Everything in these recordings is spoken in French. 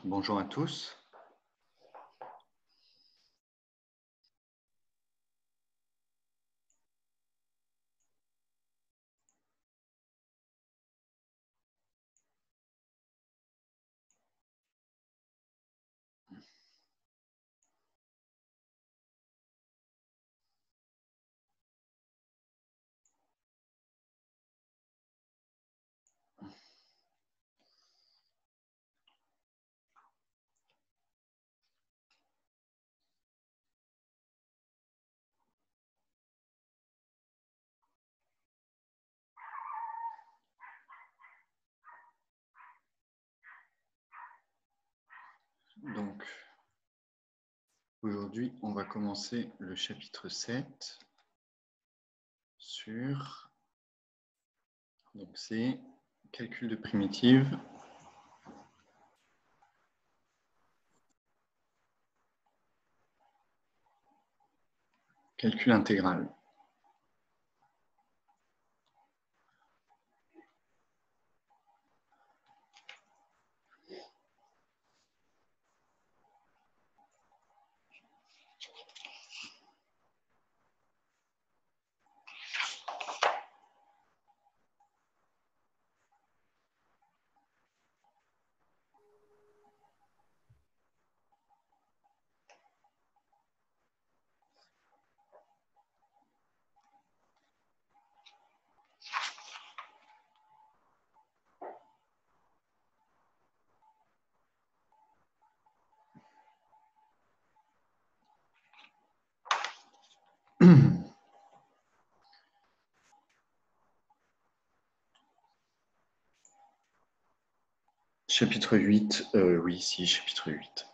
Bonjour à tous. Donc, aujourd'hui, on va commencer le chapitre 7 sur, donc c'est calcul de primitives, calcul intégral. Chapitre 8, oui, si, chapitre 8.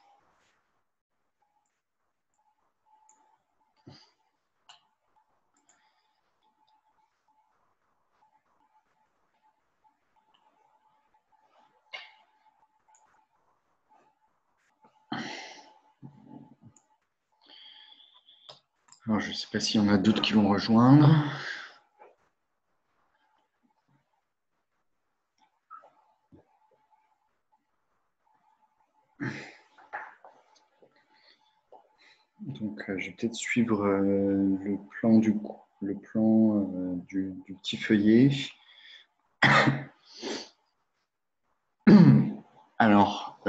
Alors, je ne sais pas s'il y en a d'autres qui vont rejoindre. Donc, je vais peut-être suivre le plan du petit feuillet. Alors,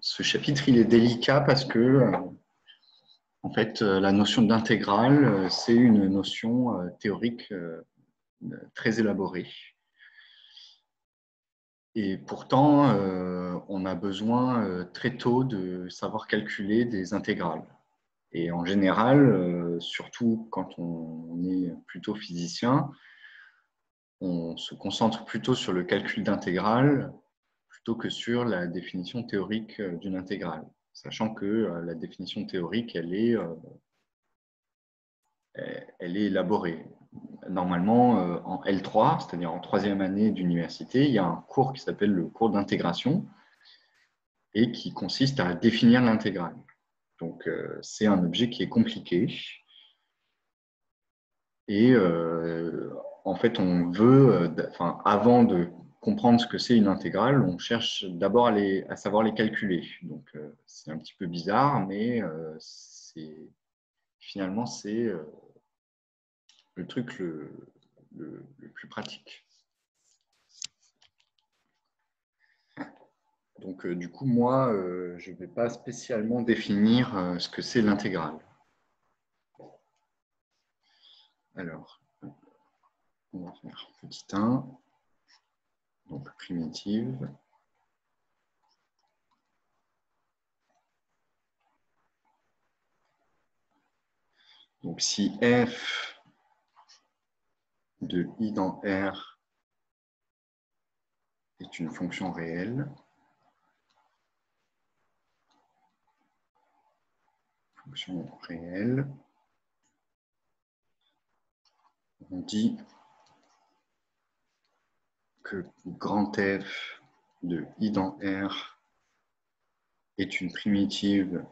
ce chapitre, il est délicat parce que, en fait, la notion d'intégrale, c'est une notion théorique très élaborée. Et pourtant, on a besoin très tôt de savoir calculer des intégrales. Et en général, surtout quand on est plutôt physicien, on se concentre plutôt sur le calcul d'intégrale plutôt que sur la définition théorique d'une intégrale, sachant que la définition théorique, elle est élaborée. Normalement, en L3, c'est-à-dire en troisième année d'université, il y a un cours qui s'appelle le cours d'intégration et qui consiste à définir l'intégrale. Donc, c'est un objet qui est compliqué. Et en fait, on veut, avant de comprendre ce que c'est une intégrale, on cherche d'abord à savoir les calculer. Donc, c'est un petit peu bizarre, mais finalement, c'est le truc le plus pratique. Donc, du coup, moi, je ne vais pas spécialement définir ce que c'est l'intégrale. Alors, on va faire petit 1, donc primitive. Donc, si f de i dans R est une fonction réelle, on dit que grand F de i dans R est une primitive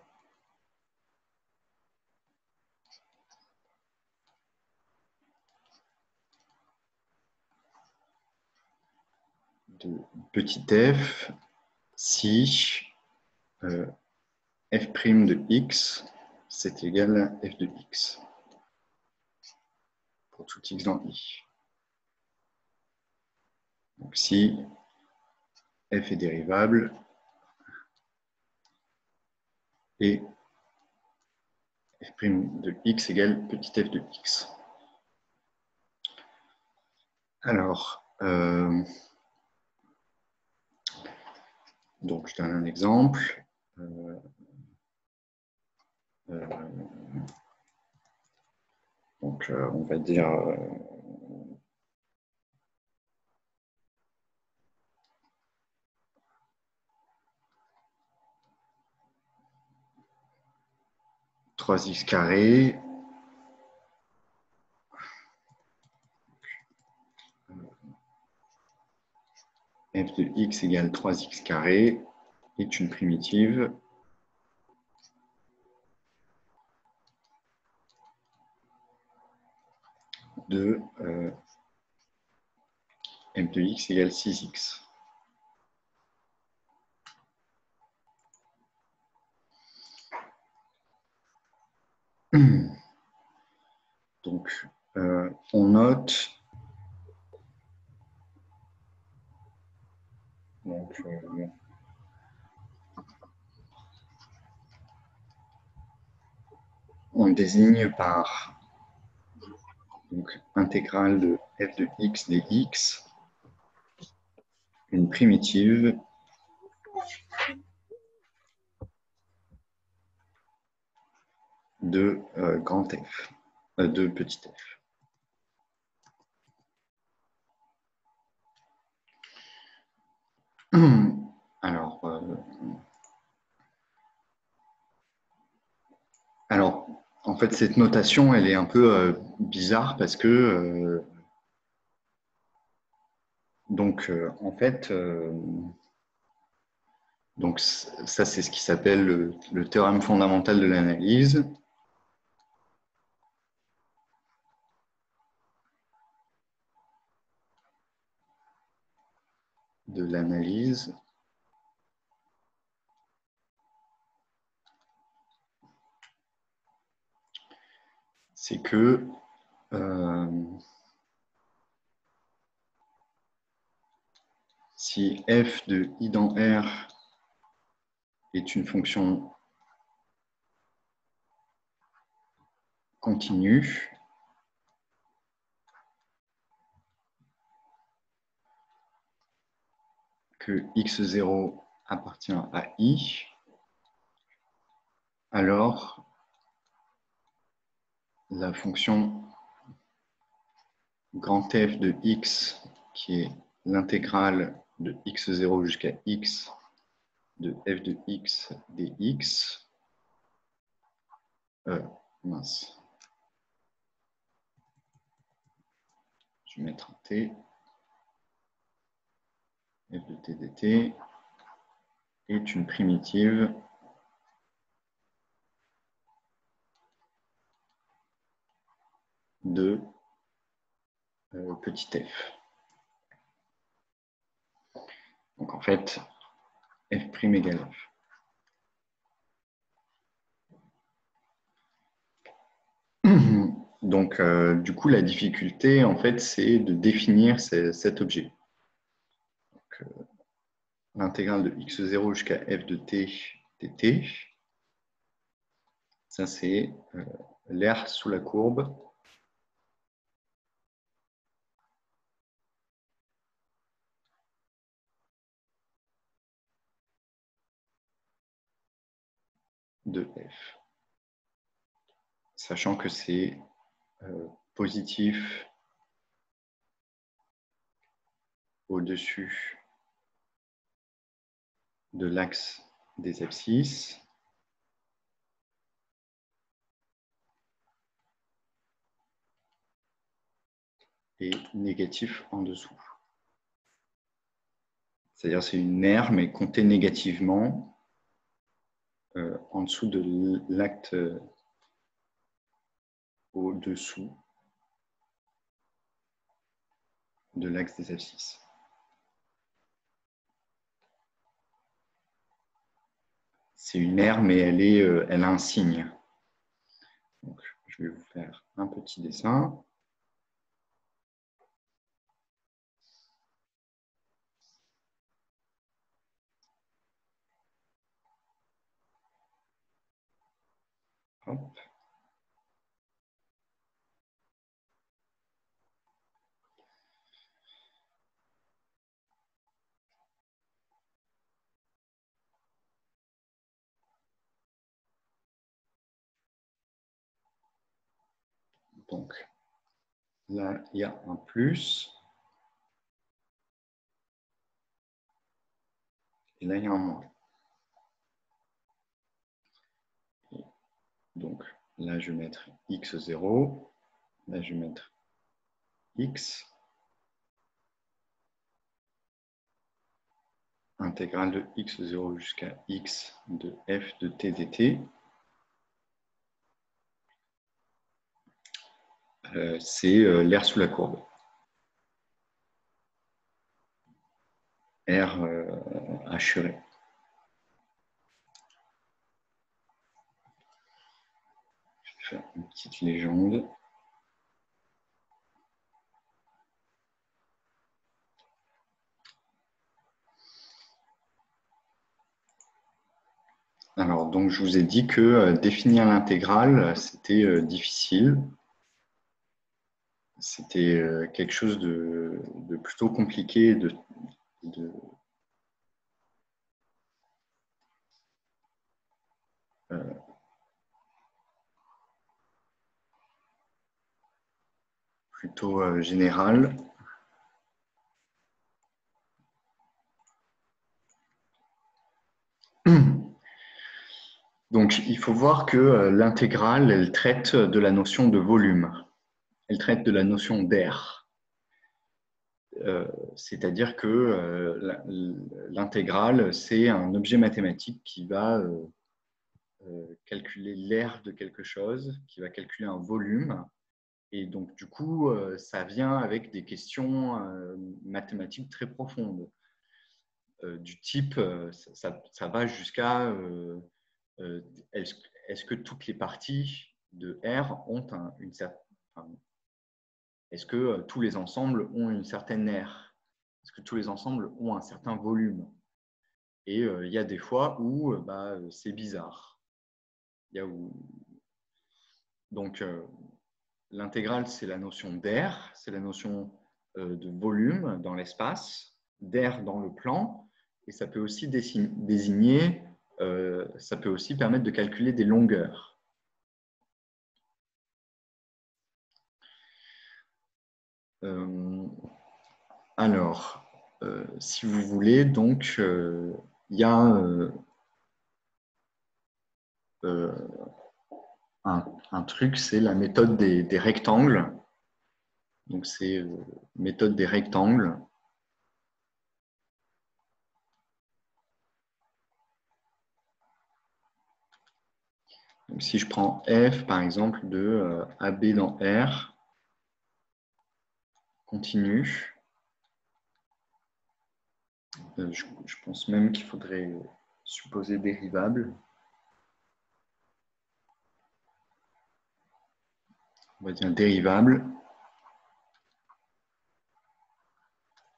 de petit f si f' de x, c'est égal à f de x pour tout x dans i. Donc si f est dérivable et f' de x égale petit f de x. Alors, donc je donne un exemple. Donc on va dire trois x carré f de x égale 3x carré est une primitive de f de x égale 6x. Donc, on note donc, on désigne par donc, intégrale de f de x dx une primitive de grand F, de petit f. Alors, en fait, cette notation, elle est un peu bizarre parce que, en fait, donc ça, c'est ce qui s'appelle le théorème fondamental de l'analyse. C'est que si f de i dans R est une fonction continue, que x0 appartient à i, alors la fonction grand F de x, qui est l'intégrale de x0 jusqu'à x de f de x dx, mince, je vais mettre un t, f de t dt est une primitive de petit f. Donc en fait, f' égale f. Donc du coup, la difficulté, en fait, c'est de définir cet objet. L'intégrale de x0 jusqu'à f de t dt, ça c'est l'aire sous la courbe de f. Sachant que c'est positif au-dessus de l'axe des abscisses et négatif en dessous. C'est-à-dire c'est une aire, mais comptée négativement en dessous de l'acte au-dessous de l'axe des abscisses. c'est une aire, mais elle a un signe. Donc, je vais vous faire un petit dessin. Hop. Donc, là, il y a un plus. Et là, il y a un moins. Et donc, là, je vais mettre x0. Là, je vais mettre x. Intégrale de x0 jusqu'à x de f de t dt. C'est l'aire sous la courbe. R assuré. Je vais faire une petite légende. Alors, donc, je vous ai dit que définir l'intégrale, c'était difficile. C'était quelque chose de plutôt compliqué, plutôt général. Donc, il faut voir que l'intégrale, elle traite de la notion de volume. Elle traite de la notion d'air. C'est-à-dire que l'intégrale, c'est un objet mathématique qui va calculer l'aire de quelque chose, qui va calculer un volume. Et donc, du coup, ça vient avec des questions mathématiques très profondes, du type, ça va jusqu'à est-ce que toutes les parties de R ont une certaine... Est-ce que tous les ensembles ont une certaine aire? Est-ce que tous les ensembles ont un certain volume? Et il y a des fois où c'est bizarre. Il y a où... Donc, l'intégrale, c'est la notion d'air, c'est la notion de volume dans l'espace, d'air dans le plan, et ça peut aussi désigner, ça peut aussi permettre de calculer des longueurs. Alors, si vous voulez, donc, il y a un truc, c'est la méthode des rectangles. Donc, c'est méthode des rectangles. Donc, si je prends f, par exemple, de AB dans R, continue, je pense même qu'il faudrait supposer dérivable. On va dire dérivable.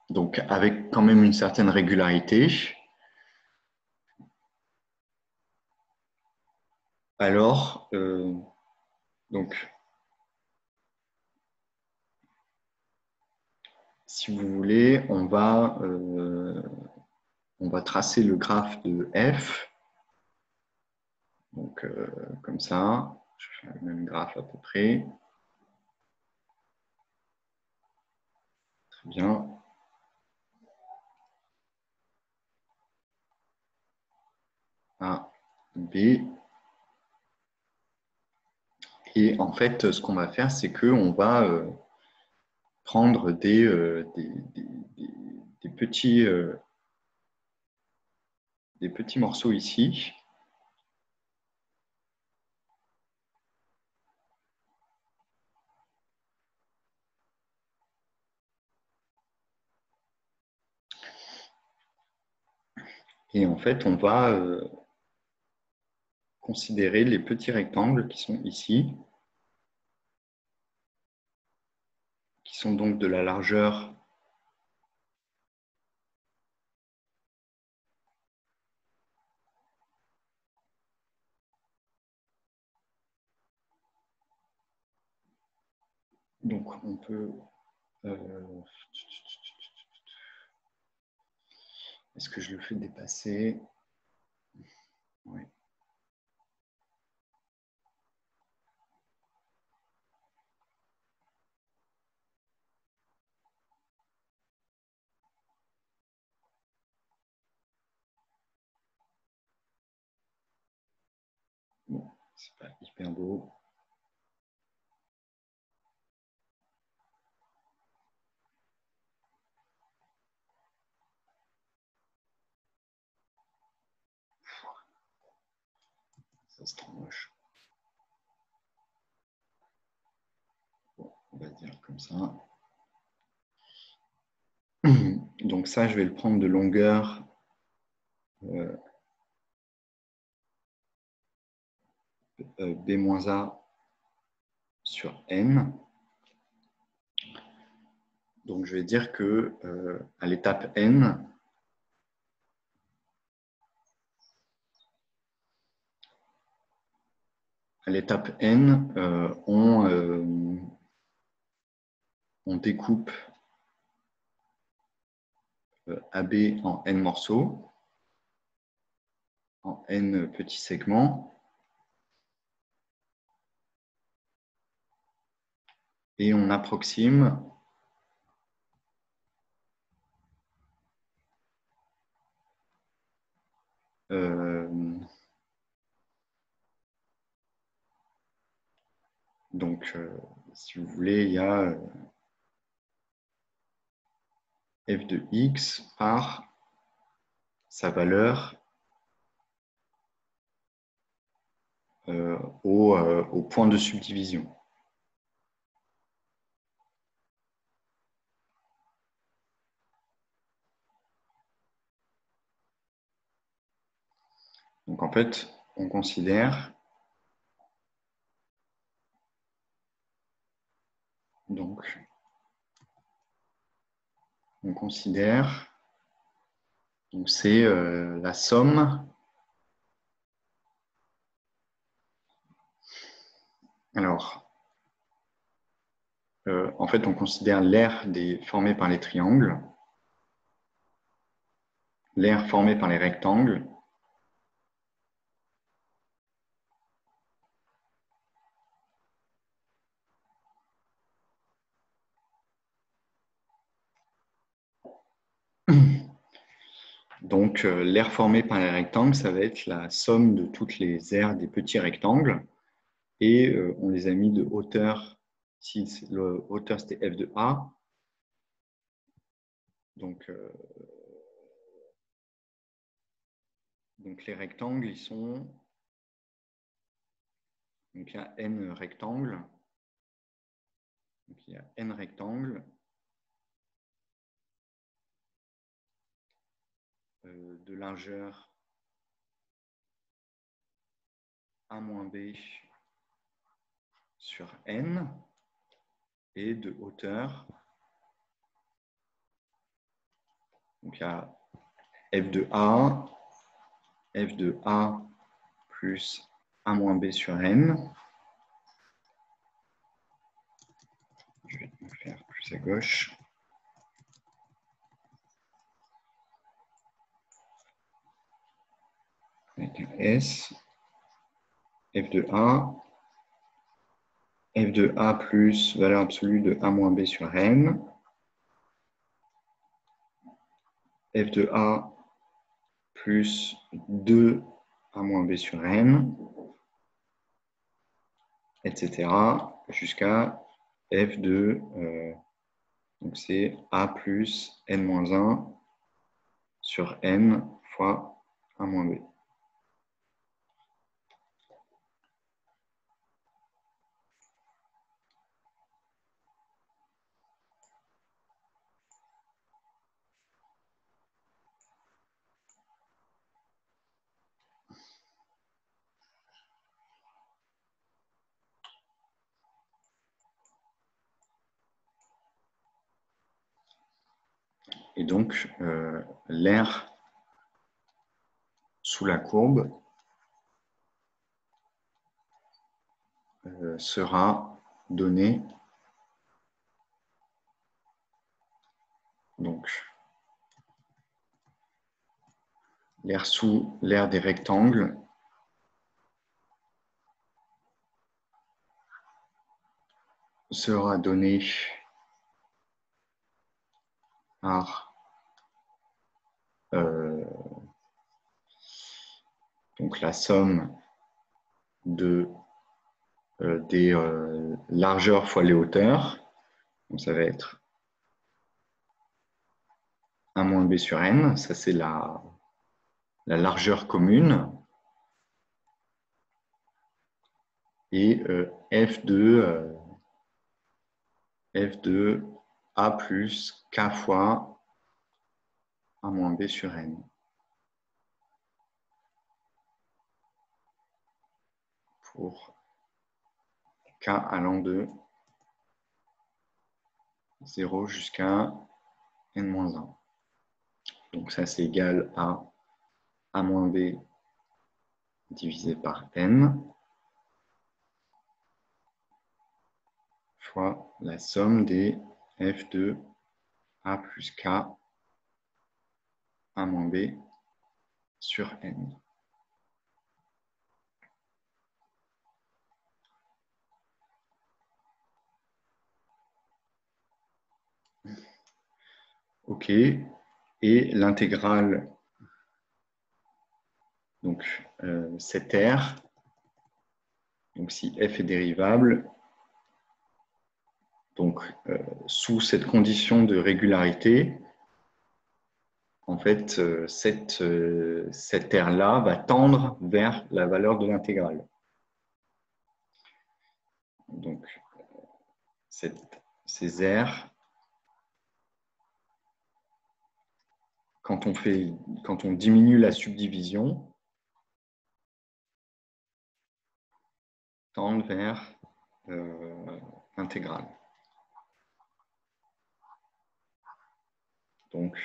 Donc, avec quand même une certaine régularité. Alors, donc, si vous voulez, on va tracer le graphe de f. Donc, comme ça, je fais le même graphe à peu près. Très bien. A, B. Et en fait, ce qu'on va faire, c'est qu'on va prendre des petits morceaux ici. Et en fait, on va considérer les petits rectangles qui sont ici, qui sont donc de la largeur donc on peut est-ce que je le fais dépasser? Oui. Bon, c'est pas hyper beau. Ça c'est trop moche. Bon, on va dire comme ça. Donc ça, je vais le prendre de longueur B-A sur N. Donc je vais dire que à l'étape N, on découpe AB en N morceaux, en N petits segments, et on approxime donc, si vous voulez, il y a f de x par sa valeur au point de subdivision. Donc en fait, on considère donc c'est la somme. Alors, en fait, on considère l'aire formée par les triangles, l'aire formée par les rectangles, donc l'aire formée par les rectangles, ça va être la somme de toutes les aires des petits rectangles, et on les a mis de hauteur. Si la hauteur c'était f de a, donc les rectangles, ils sont. Donc il y a n rectangles. Donc il y a n rectangles de largeur a-b sur n et de hauteur. Donc il y a f de a plus a-b sur n. Je vais le faire plus à gauche. Avec un S. F de a plus valeur absolue de a-b sur n. F de a plus 2 a-b sur n, etc. jusqu'à f de, donc c'est a plus n-1 sur n fois a-b. Et donc, l'air sous la courbe sera donné donc l'air sous l'air des rectangles sera donné par donc la somme de des largeurs fois les hauteurs. Donc ça va être 1 moins b sur n, ça c'est la largeur commune. Et f de a plus k fois 1 moins b sur n. Pour k allant de 0 jusqu'à n-1. Donc ça, c'est égal à a moins b divisé par n fois la somme des f de a plus k a moins b sur n. OK. Et l'intégrale, donc cette R, donc si f est dérivable, donc sous cette condition de régularité, en fait, cette R-là va tendre vers la valeur de l'intégrale. Donc, ces R, quand on diminue la subdivision, tendent vers l'intégrale. Donc,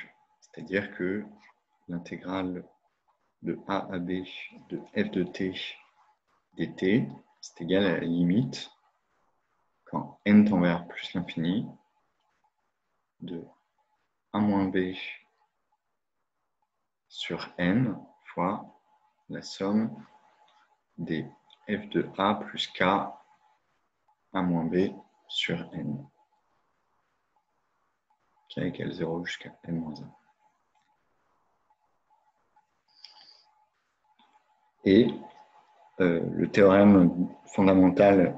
c'est-à-dire que l'intégrale de a à b de f de t dt, c'est égal à la limite, quand n tend vers plus l'infini, de a moins b sur n fois la somme des f de a plus k a moins b sur n. K égale 0 jusqu'à n-1. Et le théorème fondamental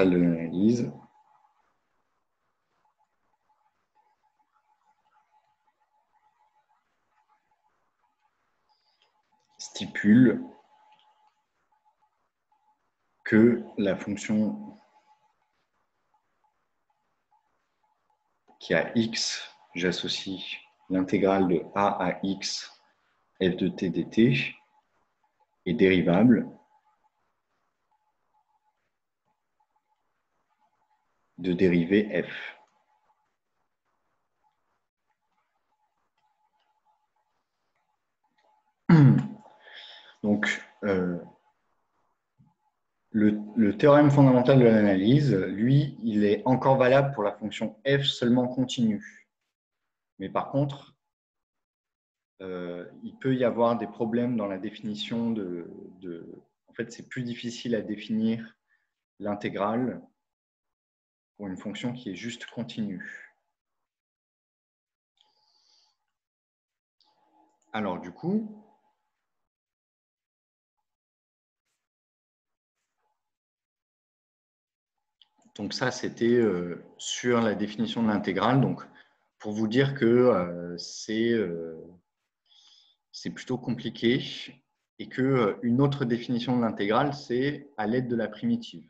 de l'analyse stipule que la fonction qui a x, j'associe l'intégrale de a à x f de t dt est dérivable de dérivée f. Donc, le théorème fondamental de l'analyse, lui, il est encore valable pour la fonction f seulement continue. Mais par contre, il peut y avoir des problèmes dans la définition En fait, c'est plus difficile à définir l'intégrale pour une fonction qui est juste continue. Alors, du coup, donc ça, c'était sur la définition de l'intégrale. Donc, pour vous dire que c'est plutôt compliqué et qu'une autre définition de l'intégrale, c'est à l'aide de la primitive.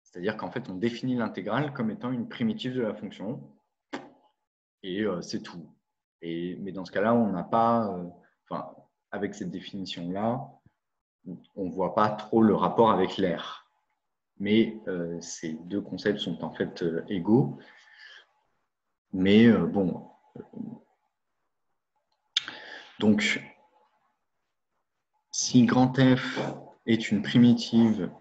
C'est-à-dire qu'en fait, on définit l'intégrale comme étant une primitive de la fonction et c'est tout. Mais dans ce cas-là, on n'a pas, avec cette définition-là, on ne voit pas trop le rapport avec l'air. Mais ces deux concepts sont en fait égaux. Mais bon, donc si grand F est une primitive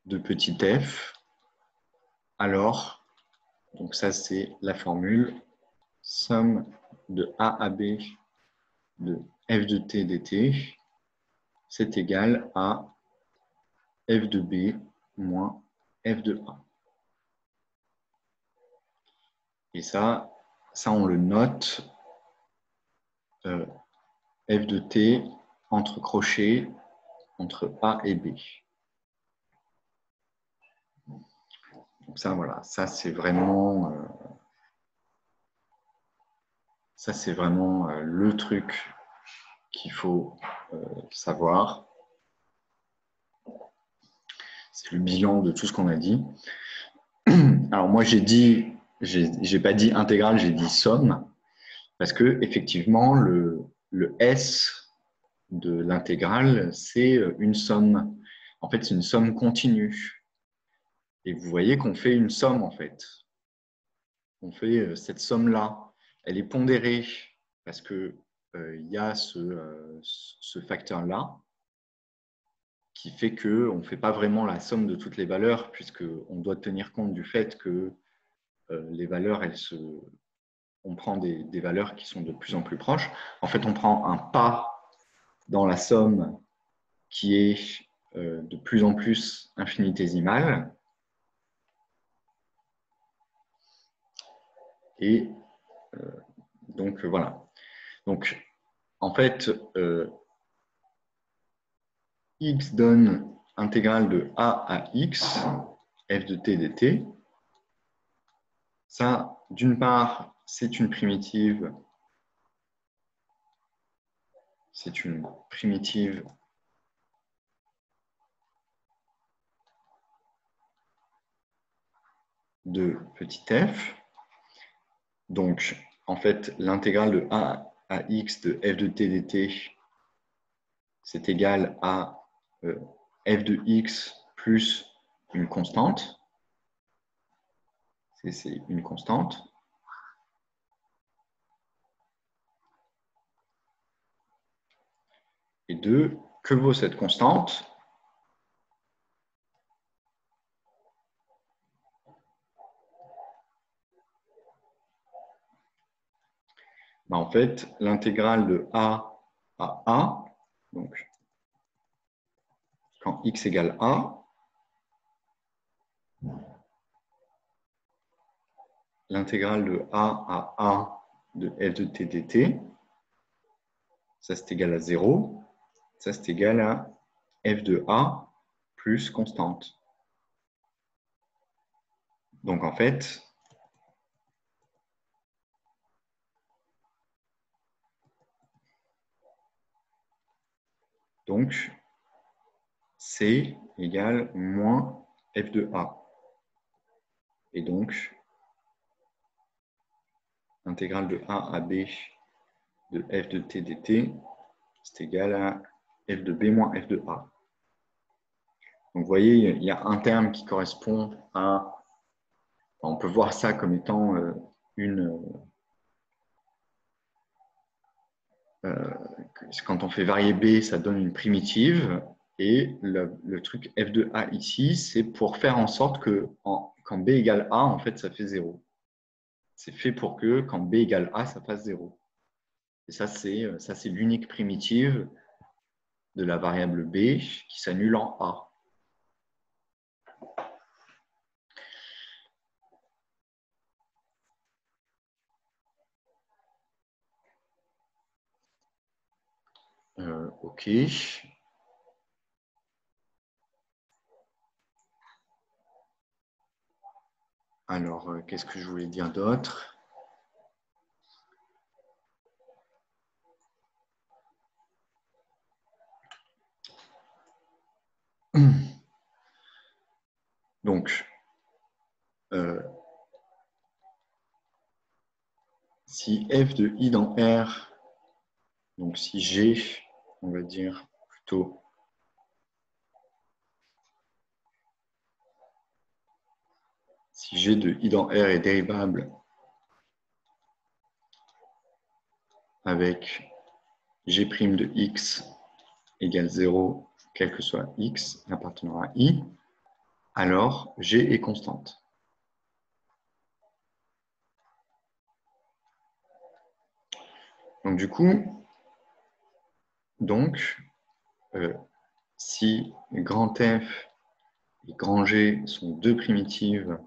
de petit f, alors, donc ça c'est la formule, somme de A à B de f de t dt, c'est égal à f de B moins f de A. Et ça on le note, f de t entre crochets entre A et B. Donc ça, voilà, ça c'est vraiment le truc qu'il faut savoir. C'est le bilan de tout ce qu'on a dit. Alors moi j'ai pas dit intégrale, j'ai dit somme, parce que effectivement le S de l'intégrale c'est une somme. En fait, c'est une somme continue. Et vous voyez qu'on fait une somme en fait. On fait cette somme-là. Elle est pondérée parce que il y a ce facteur-là qui fait qu'on ne fait pas vraiment la somme de toutes les valeurs, puisqu'on doit tenir compte du fait que les valeurs, on prend des valeurs qui sont de plus en plus proches. En fait, on prend un pas dans la somme qui est de plus en plus infinitésimale. Et donc, voilà. Donc, en fait, x donne intégrale de a à x, f de t dt. Ça, d'une part, c'est une primitive de petit f. Donc, en fait, l'intégrale de a à x de f de t dt, c'est égal à f de x plus une constante. C'est une constante. Et deux, que vaut cette constante? Ben, en fait, l'intégrale de a à a, donc quand x égale a, l'intégrale de a à a de f de t dt, ça c'est égal à 0, ça c'est égal à f de a plus constante. Donc en fait, donc c égale moins f de a. Et donc, l'intégrale de a à b de f de t dt, c'est égal à f de b moins f de a. Donc vous voyez, il y a un terme qui correspond à... On peut voir ça comme étant quand on fait varier b, ça donne une primitive. Et le truc f de a ici, c'est pour faire en sorte que quand b égale a, en fait, ça fait 0. C'est fait pour que quand b égale a, ça fasse 0. Et ça, c'est l'unique primitive de la variable b qui s'annule en a. OK. Alors, qu'est-ce que je voulais dire d'autre? Donc, si f de i dans R, donc si G, on va dire plutôt si g de i dans R est dérivable avec g' de x égale 0, quel que soit x appartenant à i, alors g est constante. Donc du coup, si grand F et grand G sont deux primitives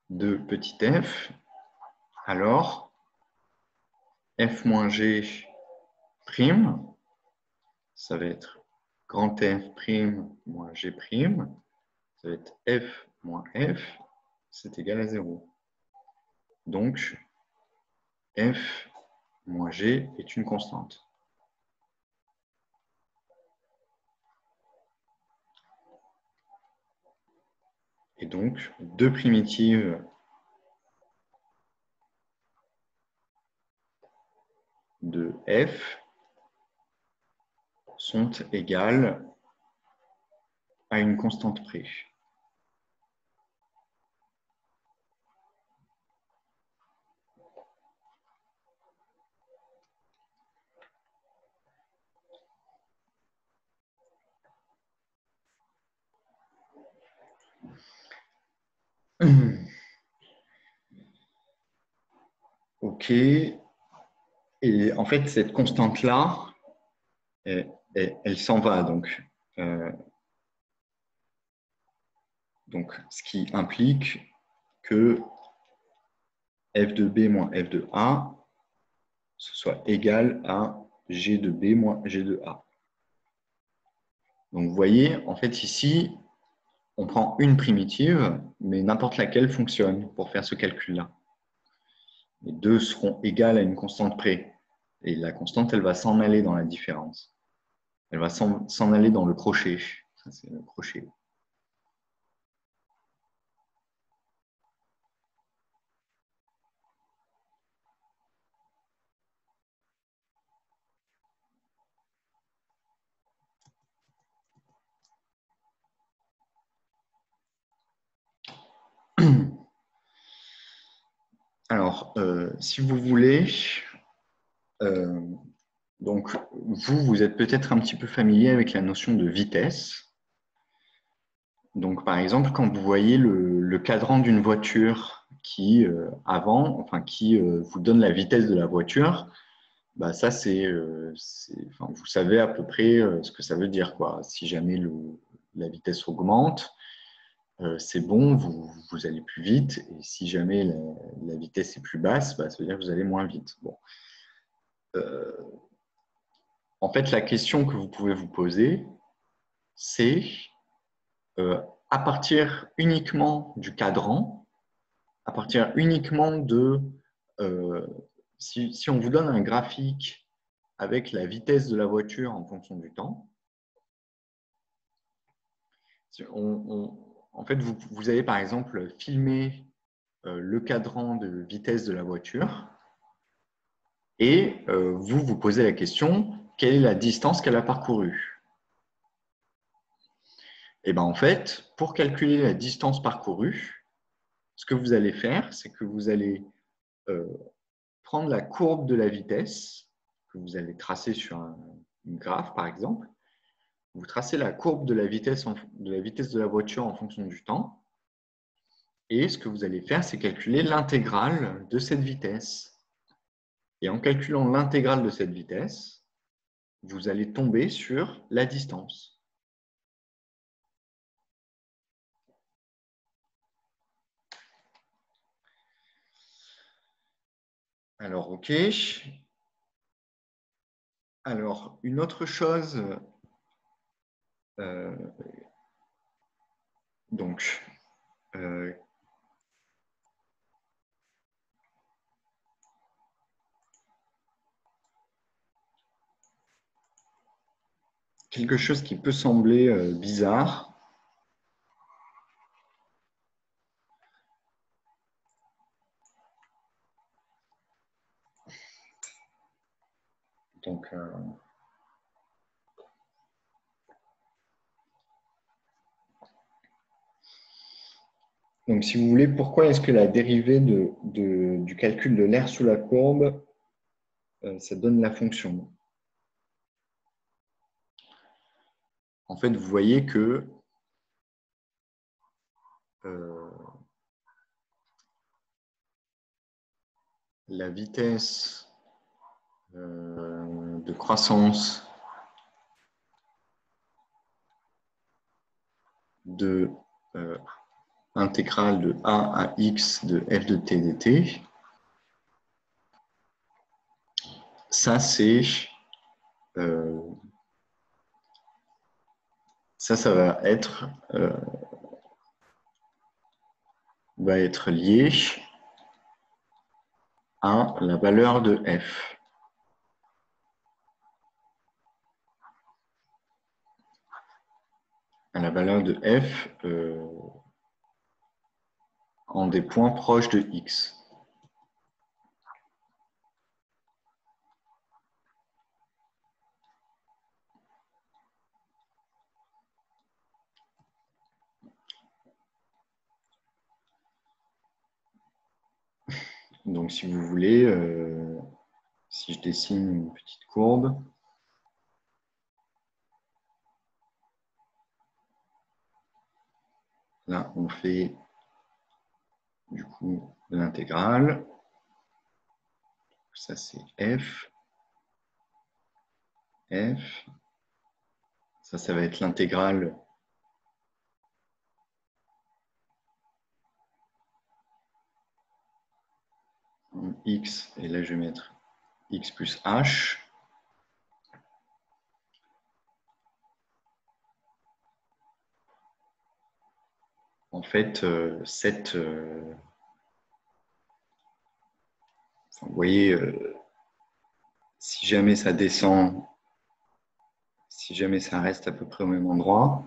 de petit f, alors f moins g prime, ça va être grand F prime moins G prime, ça va être F moins F, c'est égal à 0. Donc, F moins G est une constante. Et donc, deux primitives de F sont égales à une constante près. OK. Et en fait, cette constante-là, elle s'en va. Donc, ce qui implique que f de b moins f de a, ce soit égal à g de b moins g de a. Donc, vous voyez, en fait, ici, on prend une primitive, mais n'importe laquelle fonctionne pour faire ce calcul-là. Les deux seront égales à une constante près. Et la constante, elle va s'en aller dans la différence. Elle va s'en aller dans le crochet. Ça, c'est le crochet. Alors, si vous voulez, donc vous êtes peut-être un petit peu familier avec la notion de vitesse. Donc, par exemple, quand vous voyez le cadran d'une voiture qui, vous donne la vitesse de la voiture, bah ça, vous savez à peu près ce que ça veut dire, quoi. Si jamais la vitesse augmente, c'est bon, vous allez plus vite. Et si jamais la vitesse est plus basse, bah, ça veut dire que vous allez moins vite. Bon. En fait, la question que vous pouvez vous poser, c'est à partir uniquement du cadran, à partir uniquement de... si on vous donne un graphique avec la vitesse de la voiture en fonction du temps, en fait, vous allez par exemple filmer le cadran de vitesse de la voiture et vous posez la question, quelle est la distance qu'elle a parcourue? Et bien en fait, pour calculer la distance parcourue, ce que vous allez faire, c'est que vous allez prendre la courbe de la vitesse que vous allez tracer sur une graphe, par exemple. Vous tracez la courbe de la vitesse de la voiture en fonction du temps. Et ce que vous allez faire, c'est calculer l'intégrale de cette vitesse. Et en calculant l'intégrale de cette vitesse, vous allez tomber sur la distance. Alors, OK. Alors, une autre chose, quelque chose qui peut sembler bizarre. Donc, Donc, si vous voulez, pourquoi est-ce que la dérivée du calcul de l'aire sous la courbe, ça donne la fonction? En fait, vous voyez que la vitesse de croissance de intégrale de a à x de f de t dt, ça c'est ça va être lié à la valeur de f. À la valeur de f en des points proches de x. Donc, si vous voulez, si je dessine une petite courbe, là, on fait du coup l'intégrale. Ça, c'est f. F. Ça va être l'intégrale en x. Et là, je vais mettre x plus h. En fait, vous voyez, si jamais ça descend, si jamais ça reste à peu près au même endroit,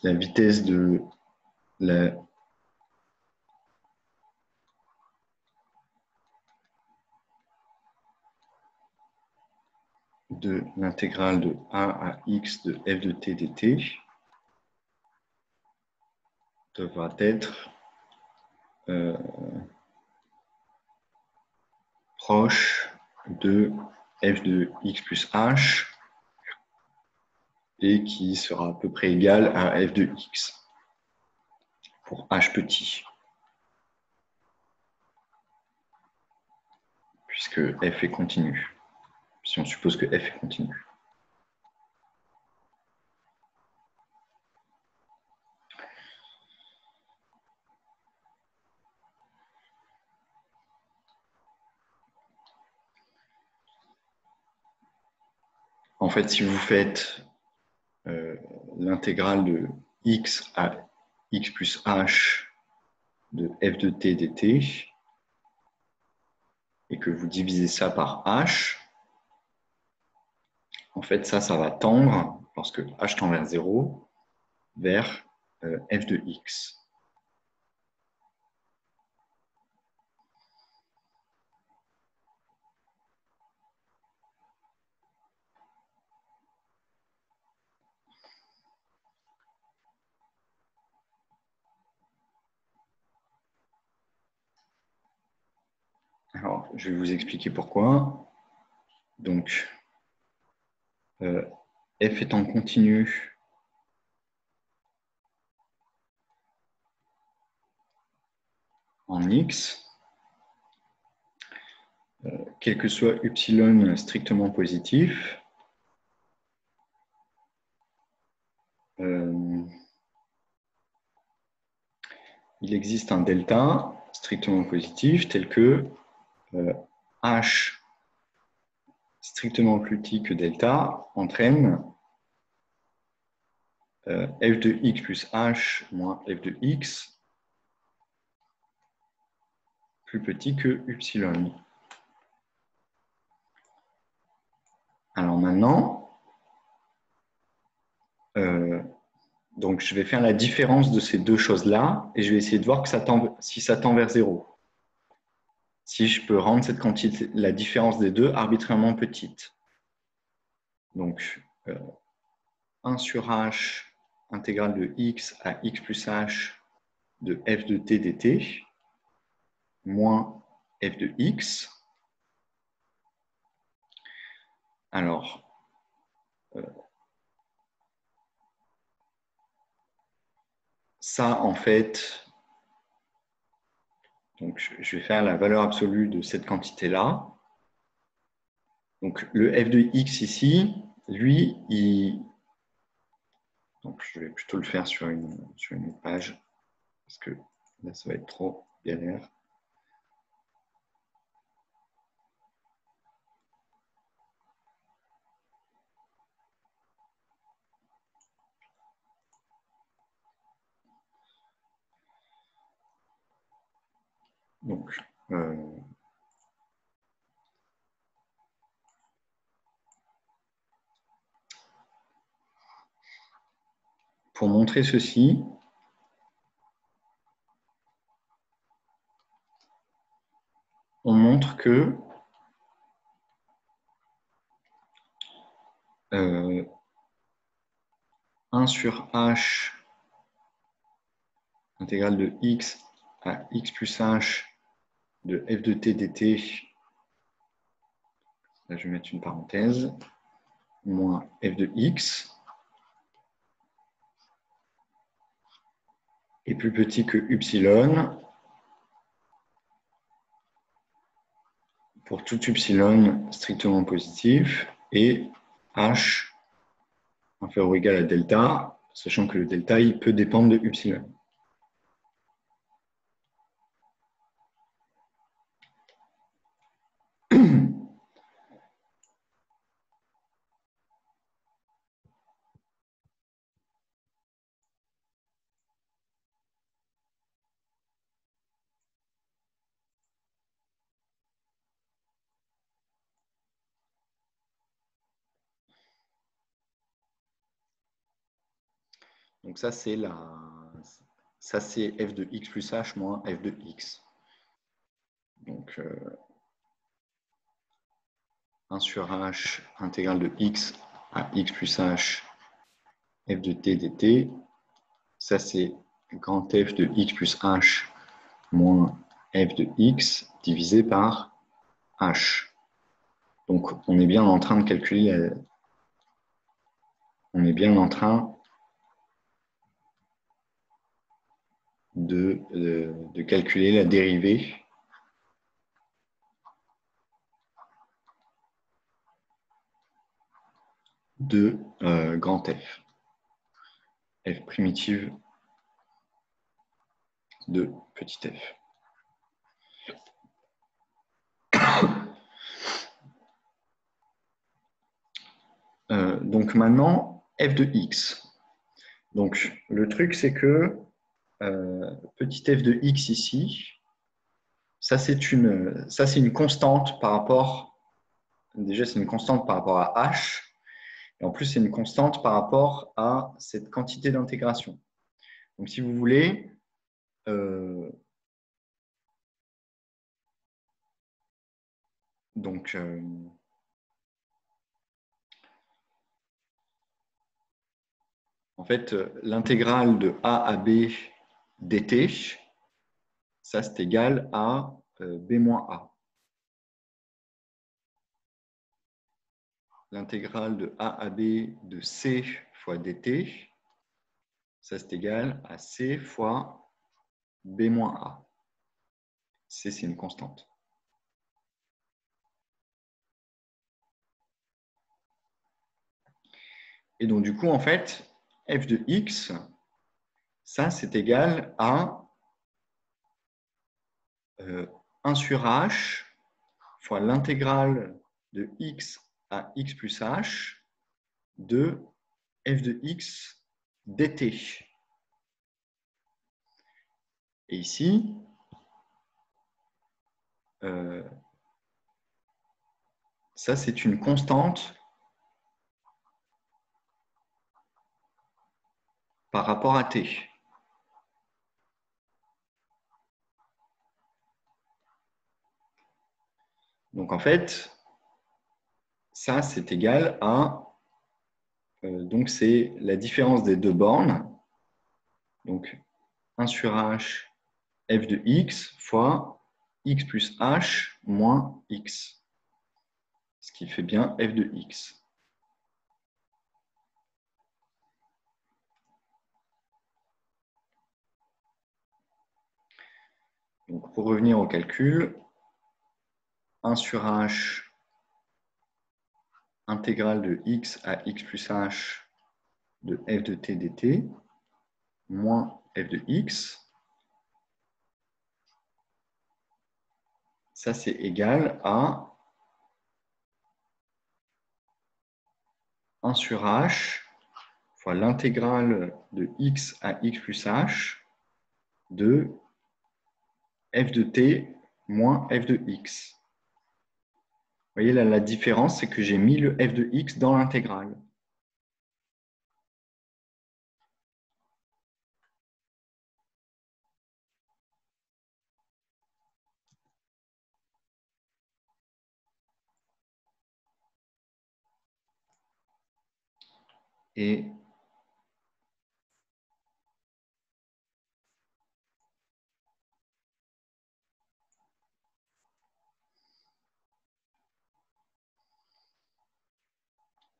la vitesse de l'intégrale de a à x de f de t dt devra être proche de f de x plus h et qui sera à peu près égal à f de x pour h petit, puisque f est continu, si on suppose que f est continu. En fait, si vous faites l'intégrale de x à x plus h de f de t dt et que vous divisez ça par h, en fait, ça va tendre, lorsque h tend vers 0, vers f de x. Alors, je vais vous expliquer pourquoi. Donc, f étant continu, en x, quel que soit upsilon strictement positif, il existe un delta strictement positif tel que h strictement plus petit que delta entraîne f de x plus h moins f de x plus petit que upsilon. Alors maintenant, donc je vais faire la différence de ces deux choses-là et je vais essayer de voir que si ça tend vers 0. Si je peux rendre cette quantité, la différence des deux arbitrairement petite. Donc, 1 sur h intégrale de x à x plus h de f de t dt moins f de x. Alors, ça, en fait, donc je vais faire la valeur absolue de cette quantité-là. Donc, le f de x ici, lui, donc je vais plutôt le faire sur une autre page, parce que là, ça va être trop galère. Donc, pour montrer ceci, on montre que 1 sur h intégrale de x à x plus h de f de t dt, là je vais mettre une parenthèse, moins f de x, est plus petit que upsilon pour tout upsilon strictement positif et h inférieur ou égal à delta, sachant que le delta il peut dépendre de upsilon. Donc ça c'est f de x plus h moins f de x. Donc 1 sur h intégrale de x à x plus h f de t dt. Ça, c'est grand f de x plus h moins f de x divisé par h. Donc, on est bien en train de calculer, on est bien en train de calculer la dérivée de grand F. F primitive de petit f. Donc maintenant, f de x. Donc le truc, c'est que petit f de x ici, ça c'est une constante par rapport, déjà c'est une constante par rapport à h, et en plus c'est une constante par rapport à cette quantité d'intégration. Donc si vous voulez, en fait, l'intégrale de a à b dt, ça c'est égal à b moins a. L'intégrale de a à b de c fois dt, ça c'est égal à c fois b moins a. C, c'est une constante. Et donc, du coup, en fait, f de x, ça, c'est égal à 1 sur h fois l'intégrale de x à x plus h de f de x dt. Et ici, ça, c'est une constante par rapport à t. Donc, en fait, ça, c'est égal à Donc, c'est la différence des deux bornes. Donc, 1 sur h f de x fois x plus h moins x, ce qui fait bien f de x. Donc, pour revenir au calcul, 1 sur h intégrale de x à x plus h de f de t dt moins f de x, ça c'est égal à 1 sur h fois l'intégrale de x à x plus h de f de t moins f de x. Vous voyez là, la différence, c'est que j'ai mis le f de x dans l'intégrale. Et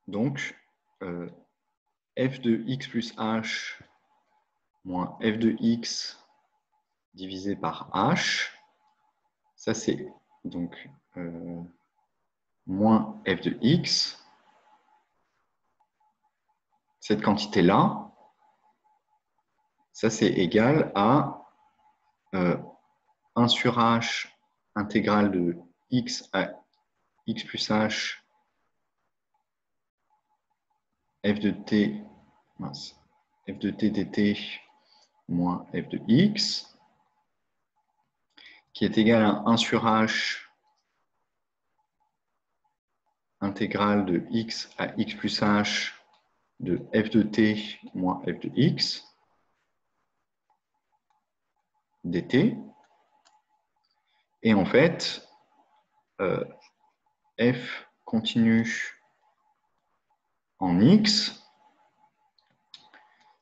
donc, f de x plus h moins f de x divisé par h, ça c'est donc moins f de x. Cette quantité-là, ça c'est égal à 1 sur h intégrale de x à x plus h f de t, mince, f de t dt moins f de x, qui est égal à 1 sur h intégrale de x à x plus h de f de t moins f de x dt. Et en fait, f continue en x,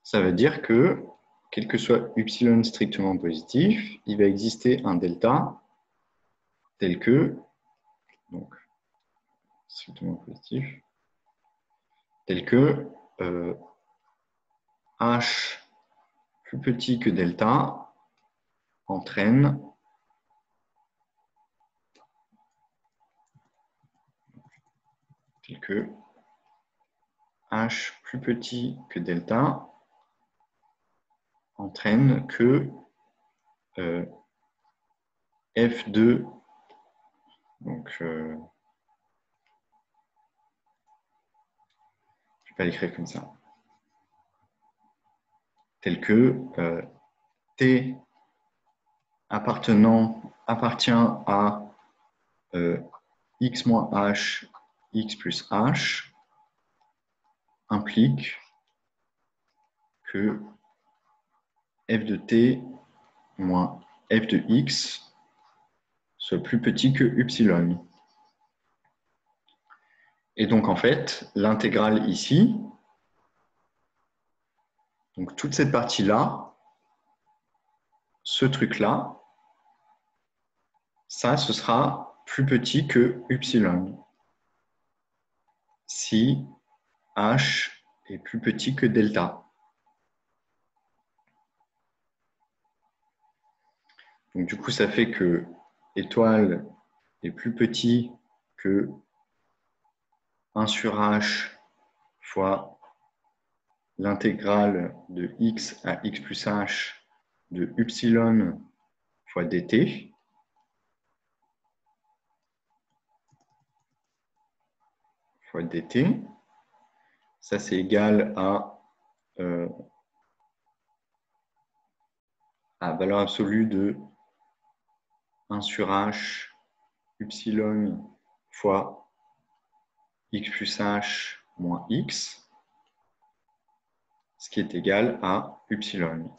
ça veut dire que, quel que soit upsilon strictement positif, il va exister un delta tel que, donc strictement positif, tel que h plus petit que delta entraîne tel que h plus petit que delta entraîne que f2, donc je ne vais pas l'écrire comme ça, tel que t appartient à x moins h, x plus h, implique que f de t moins f de x soit plus petit que upsilon. Et donc, en fait, l'intégrale ici, donc toute cette partie-là, ce truc-là, ça, ce sera plus petit que upsilon. Si h est plus petit que delta. Donc, du coup, ça fait que étoile est plus petit que 1 sur h fois l'intégrale de x à x plus h de upsilon fois dt. Fois dt. Ça, c'est égal à valeur absolue de 1 sur h upsilon fois x plus h moins x, ce qui est égal à upsilon.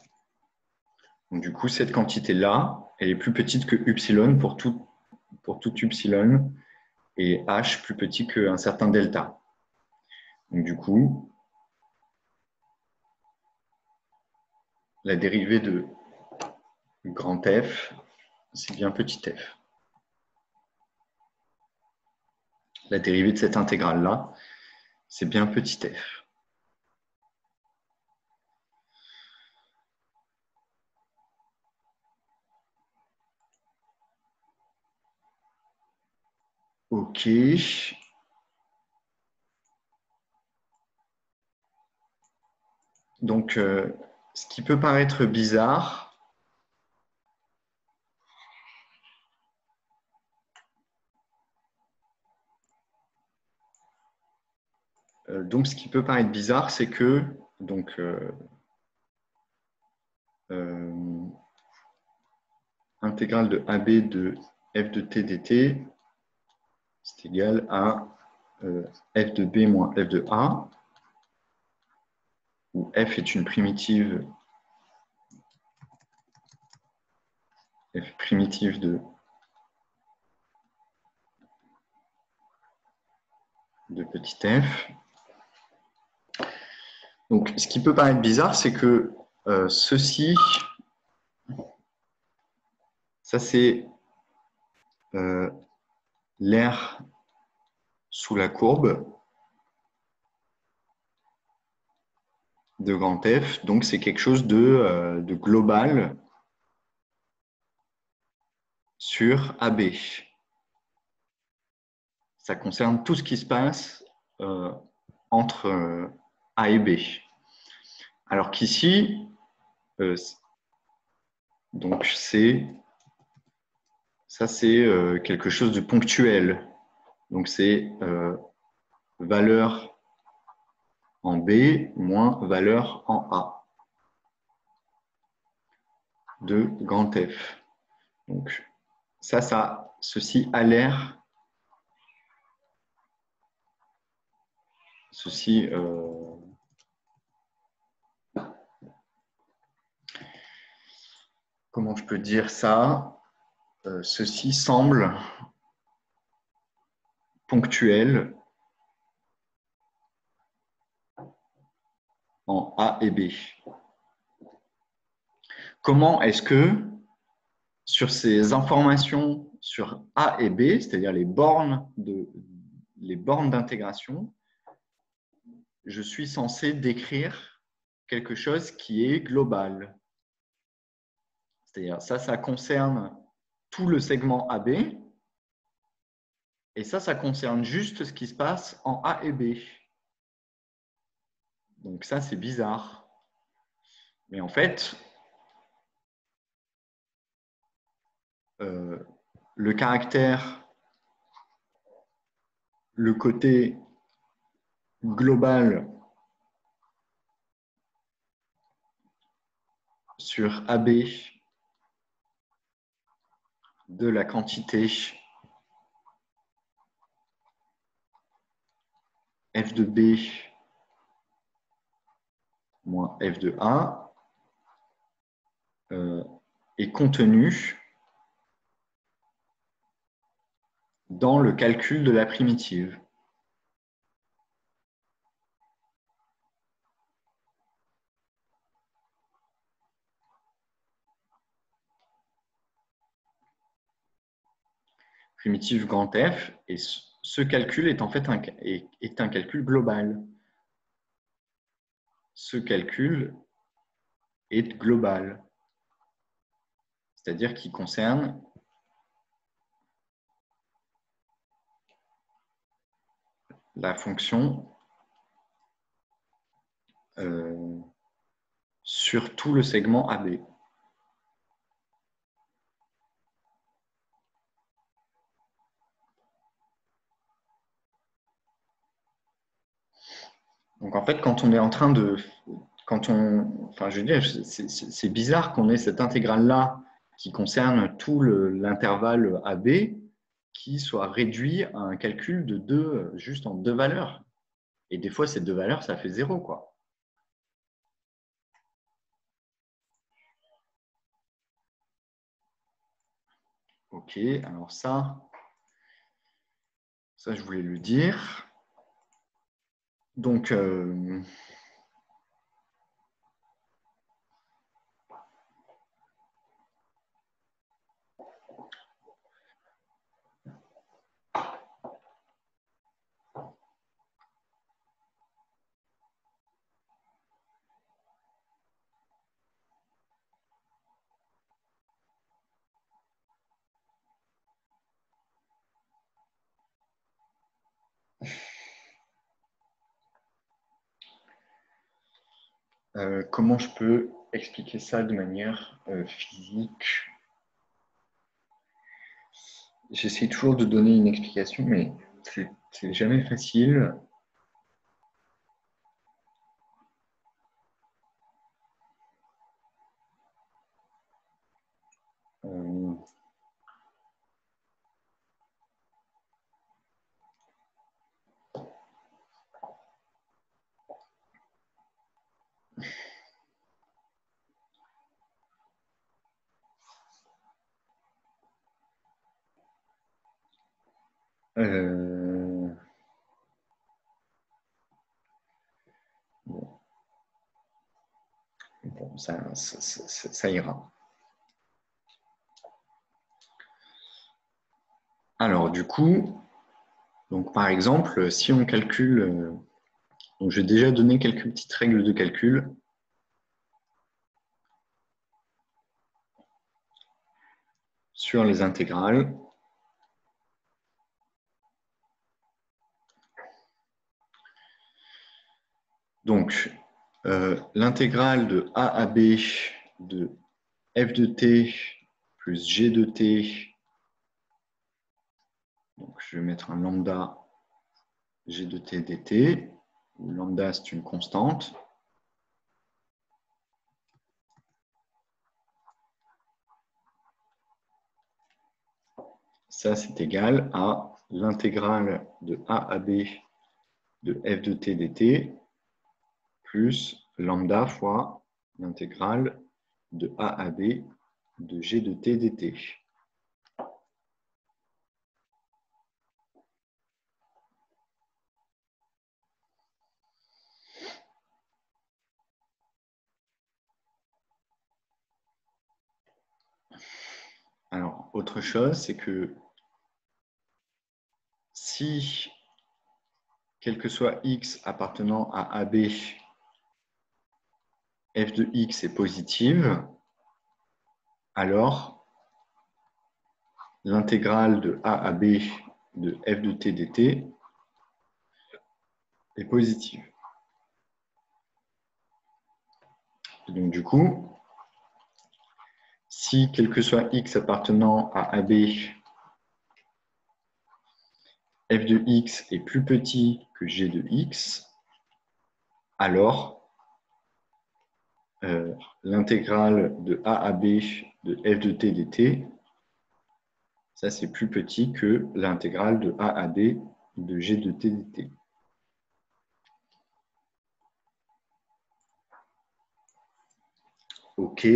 Donc, du coup, cette quantité-là, elle est plus petite que upsilon pour tout upsilon et h plus petit qu'un certain delta. Donc, du coup, la dérivée de grand F, c'est bien petit f. La dérivée de cette intégrale-là, c'est bien petit f. OK. Donc, ce qui peut paraître bizarre, c'est que intégrale de AB de f de t dt, c'est égal à f de b moins f de a, où f est une primitive, f primitive de petit f. Donc, ce qui peut paraître bizarre, c'est que ceci, ça c'est l'air sous la courbe de grand F, donc c'est quelque chose de global sur AB. Ça concerne tout ce qui se passe entre A et B. Alors qu'ici, donc ça c'est quelque chose de ponctuel. Donc c'est valeur en B moins valeur en A de grand F. Donc ceci a l'air, comment je peux dire ça? Ceci semble ponctuel en A et B. Comment est-ce que, sur ces informations sur A et B, c'est-à-dire les bornes d'intégration, je suis censé décrire quelque chose qui est global? C'est-à-dire ça concerne tout le segment AB, et ça concerne juste ce qui se passe en A et B. Donc ça, c'est bizarre. Mais en fait, le caractère, le côté global sur AB de la quantité f de B moins f de A est contenu dans le calcul de la primitive. Primitive grand F, et ce calcul est en fait un calcul global. Ce calcul est global, c'est-à-dire qu'il concerne la fonction sur tout le segment AB. Donc en fait, quand on est en train de... Enfin, je veux dire, c'est bizarre qu'on ait cette intégrale-là qui concerne tout l'intervalle AB qui soit réduit à un calcul de juste en deux valeurs. Et des fois, ces deux valeurs, ça fait 0, quoi. OK, alors ça, je voulais le dire. Donc, Comment je peux expliquer ça de manière physique? J'essaie toujours de donner une explication, mais c'est jamais facile. Euh, bon, ça ira. Alors, du coup, donc, par exemple, si on calcule, donc je vais déjà donner quelques petites règles de calcul. Sur les intégrales. Donc, l'intégrale de a à b de f de t plus g de t, donc je vais mettre un lambda g de t dt, où lambda c'est une constante. Ça, c'est égal à l'intégrale de a à b de f de t dt plus lambda fois l'intégrale de a à b de g de t dt. Alors, autre chose, c'est que si, quel que soit x appartenant à AB, f de x est positive, alors l'intégrale de a à b de f de t dt est positive. Et donc du coup, si quel que soit x appartenant à AB, f de x est plus petit que g de x, alors l'intégrale de a à b de f de t dt, ça c'est plus petit que l'intégrale de a à b de g de t dt. OK.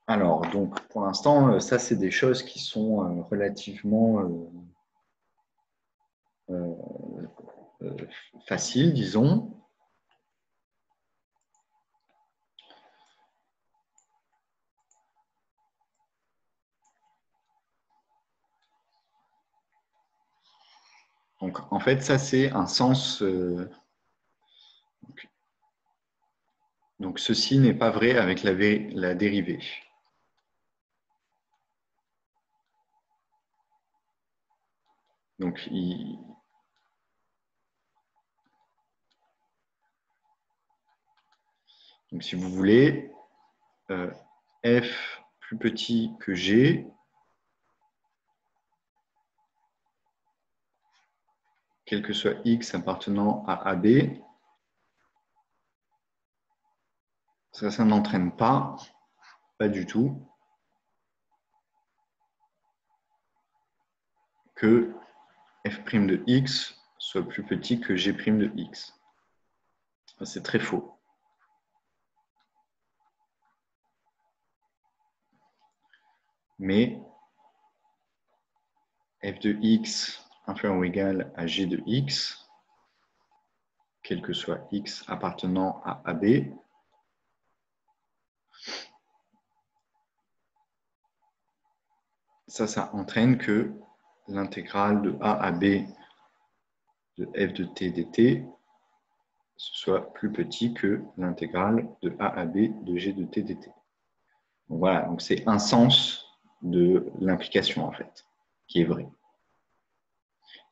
Alors, donc, pour l'instant, ça, c'est des choses qui sont relativement faciles, disons. Donc, en fait, ça, c'est un sens. Donc, ceci n'est pas vrai avec la dérivée. Donc, donc si vous voulez, f plus petit que g, quel que soit x appartenant à AB, ça n'entraîne pas du tout, que f' de x soit plus petit que g' de x. C'est très faux. Mais f de x inférieur ou égal à g de x, quel que soit x appartenant à AB, ça entraîne que l'intégrale de a à b de f de t dt soit plus petit que l'intégrale de a à b de g de t dt. Donc voilà, donc c'est un sens de l'implication en fait, qui est vrai.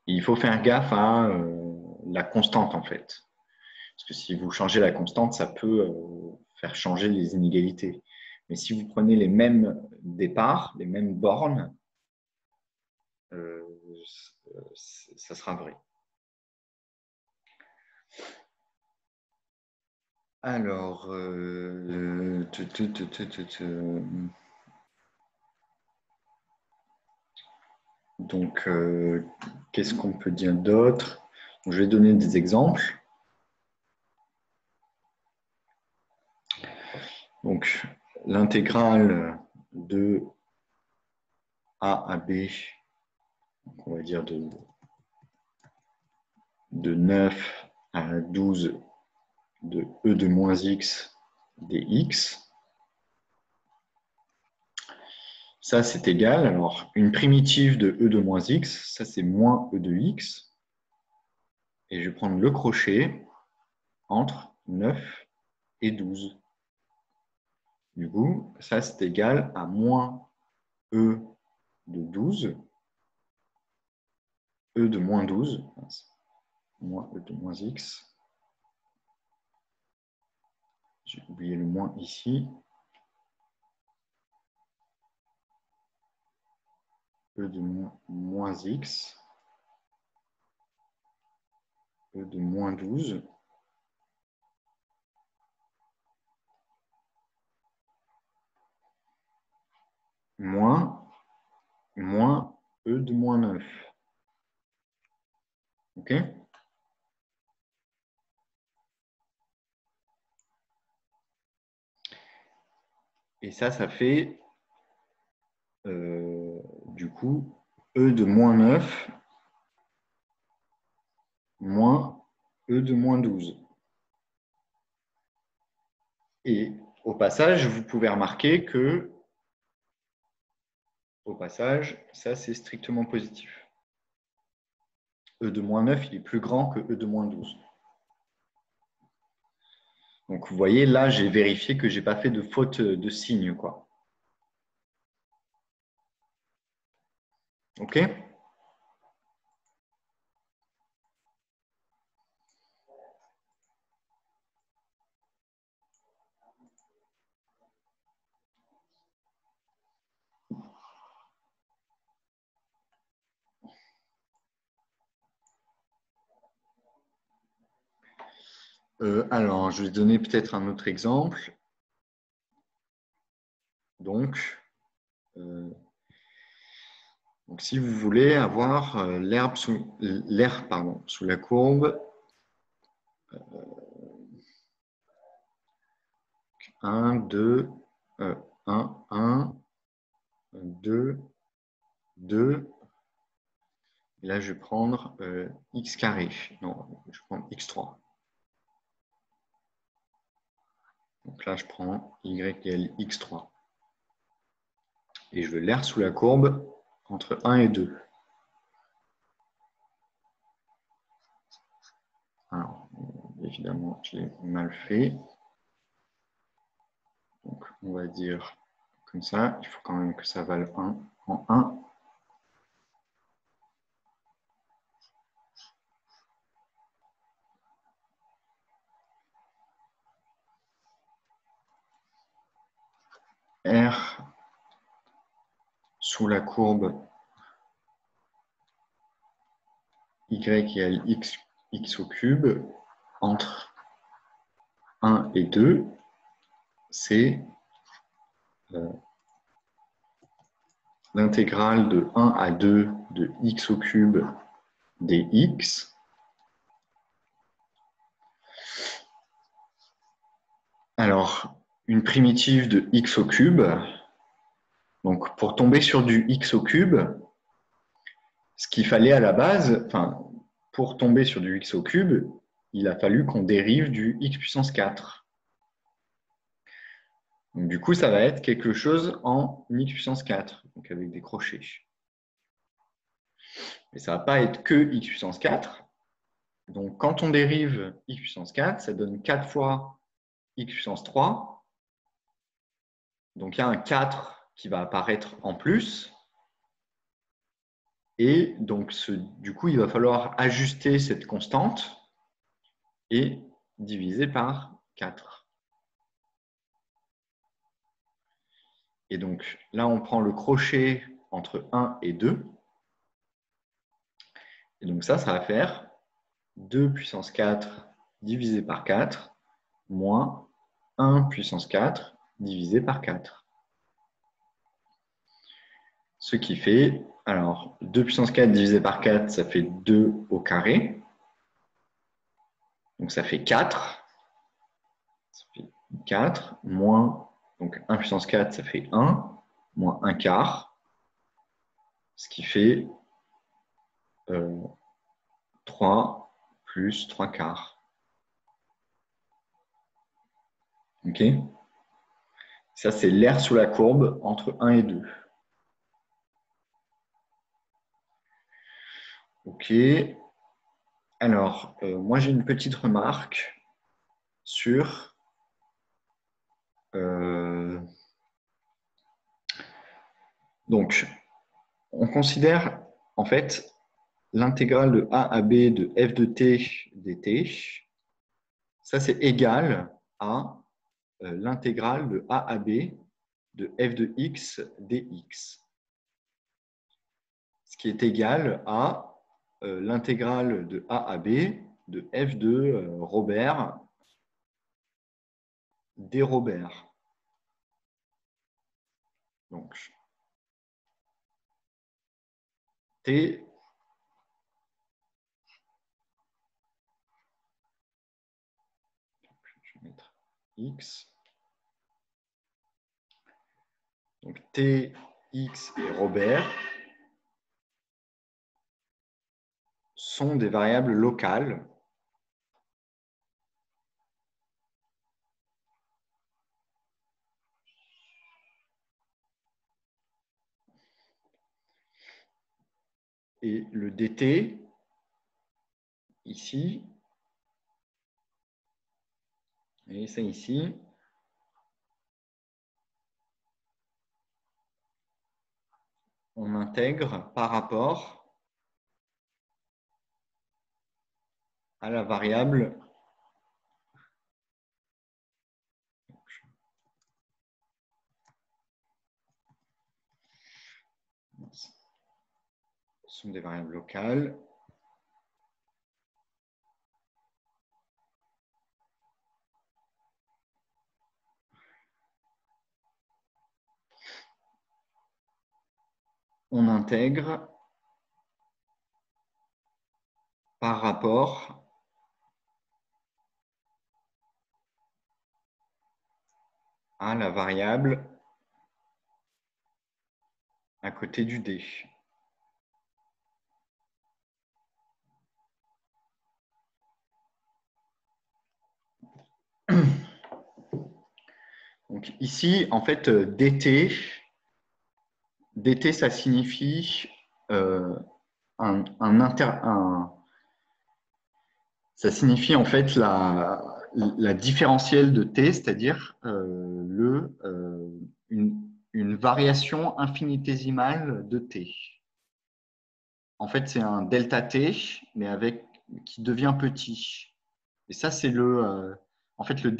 Et il faut faire gaffe à la constante en fait. Parce que si vous changez la constante, ça peut faire changer les inégalités. Mais si vous prenez les mêmes départs, les mêmes bornes, ça sera vrai. Alors, donc, qu'est-ce qu'on peut dire d'autre? Je vais donner des exemples. Donc, l'intégrale de A à B, on va dire de 9 à 12 de E de moins x dx. Ça, c'est égal. Alors, une primitive de E de moins x, ça, c'est moins E de x. Et je vais prendre le crochet entre 9 et 12. Du coup, ça, c'est égal à moins E de 12, E de moins 12, moins E de moins x. J'ai oublié le moins ici. E de moins x. E de moins 12. Moins E de moins 9. OK? Et ça fait, du coup, E de moins 9 moins E de moins 12. Et au passage, vous pouvez remarquer que, au passage, ça, c'est strictement positif. E de moins 9, il est plus grand que E de moins 12. Donc, vous voyez, là, j'ai vérifié que je n'ai pas fait de faute de signe, quoi. OK? Alors, je vais donner peut-être un autre exemple. Donc, si vous voulez avoir l'air sous la courbe, 1, 2, 1, 1, 2, 2. Là, je vais prendre x carré. Non, je vais prendre x3. Donc là, je prends y égale x3. Et je veux l'air sous la courbe entre 1 et 2. Alors, évidemment, je l'ai mal fait. Donc, on va dire comme ça. Il faut quand même que ça vale 1 en 1. R sous la courbe y égale x au cube entre 1 et 2, c'est l'intégrale de 1 à 2 de x au cube dx. Alors, une primitive de x au cube. Donc, pour tomber sur du x au cube, ce qu'il fallait à la base, pour tomber sur du x au cube, il a fallu qu'on dérive du x puissance 4. Donc, du coup, ça va être quelque chose en x puissance 4, donc avec des crochets. Mais ça ne va pas être que x puissance 4. Donc, quand on dérive x puissance 4, ça donne 4 fois x puissance 3. Donc, il y a un 4 qui va apparaître en plus. Et donc, du coup, il va falloir ajuster cette constante. Et divisé par 4. Et donc là, on prend le crochet entre 1 et 2. Et donc ça va faire 2 puissance 4 divisé par 4 moins 1 puissance 4 divisé par 4. Ce qui fait, alors 2 puissance 4 divisé par 4, ça fait 2 au carré. Donc ça fait 4. Ça fait 4 moins, donc 1 puissance 4, ça fait 1, moins 1 quart. Ce qui fait 3 plus 3 quarts. OK? Ça, c'est l'air sous la courbe entre 1 et 2. OK. Alors, moi, j'ai une petite remarque sur donc, on considère en fait l'intégrale de a à b de f de t dt. Ça, c'est égal à l'intégrale de a à b de f de x dx. Ce qui est égal à l'intégrale de a à b de f de Robert d Robert. Donc, t, je vais mettre x. Donc, t, x et Robert sont des variables locales. Et le dt, ici, et ça ici, on intègre par rapport à la variable ce sont des variables locales. On intègre par rapport à la variable à côté du d. Donc ici, en fait, dt, ça signifie ça signifie en fait la différentielle de t, c'est-à-dire une variation infinitésimale de t. En fait, c'est un delta t, mais qui devient petit. Et ça, c'est en fait, le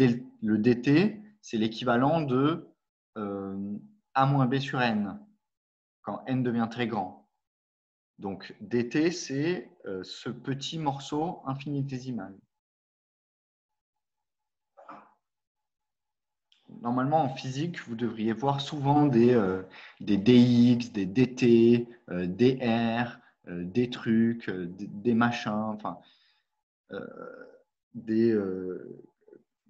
dt, c'est l'équivalent de a moins b sur n, quand n devient très grand. Donc, dt, c'est ce petit morceau infinitésimal. Normalement, en physique, vous devriez voir souvent des dx, des dt, dr, des trucs, des machins, enfin,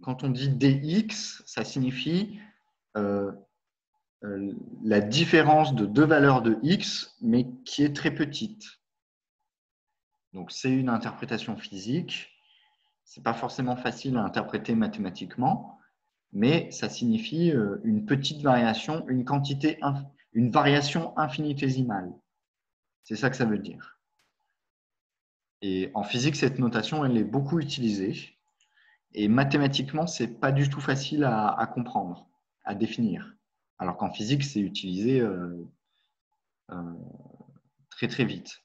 quand on dit dx, ça signifie la différence de deux valeurs de x, mais qui est très petite. Donc, c'est une interprétation physique. Ce n'est pas forcément facile à interpréter mathématiquement, mais ça signifie une petite variation, une variation infinitésimale. C'est ça que ça veut dire. Et en physique, cette notation, elle est beaucoup utilisée. Et mathématiquement, ce n'est pas du tout facile à comprendre, à définir. Alors qu'en physique, c'est utilisé très très vite.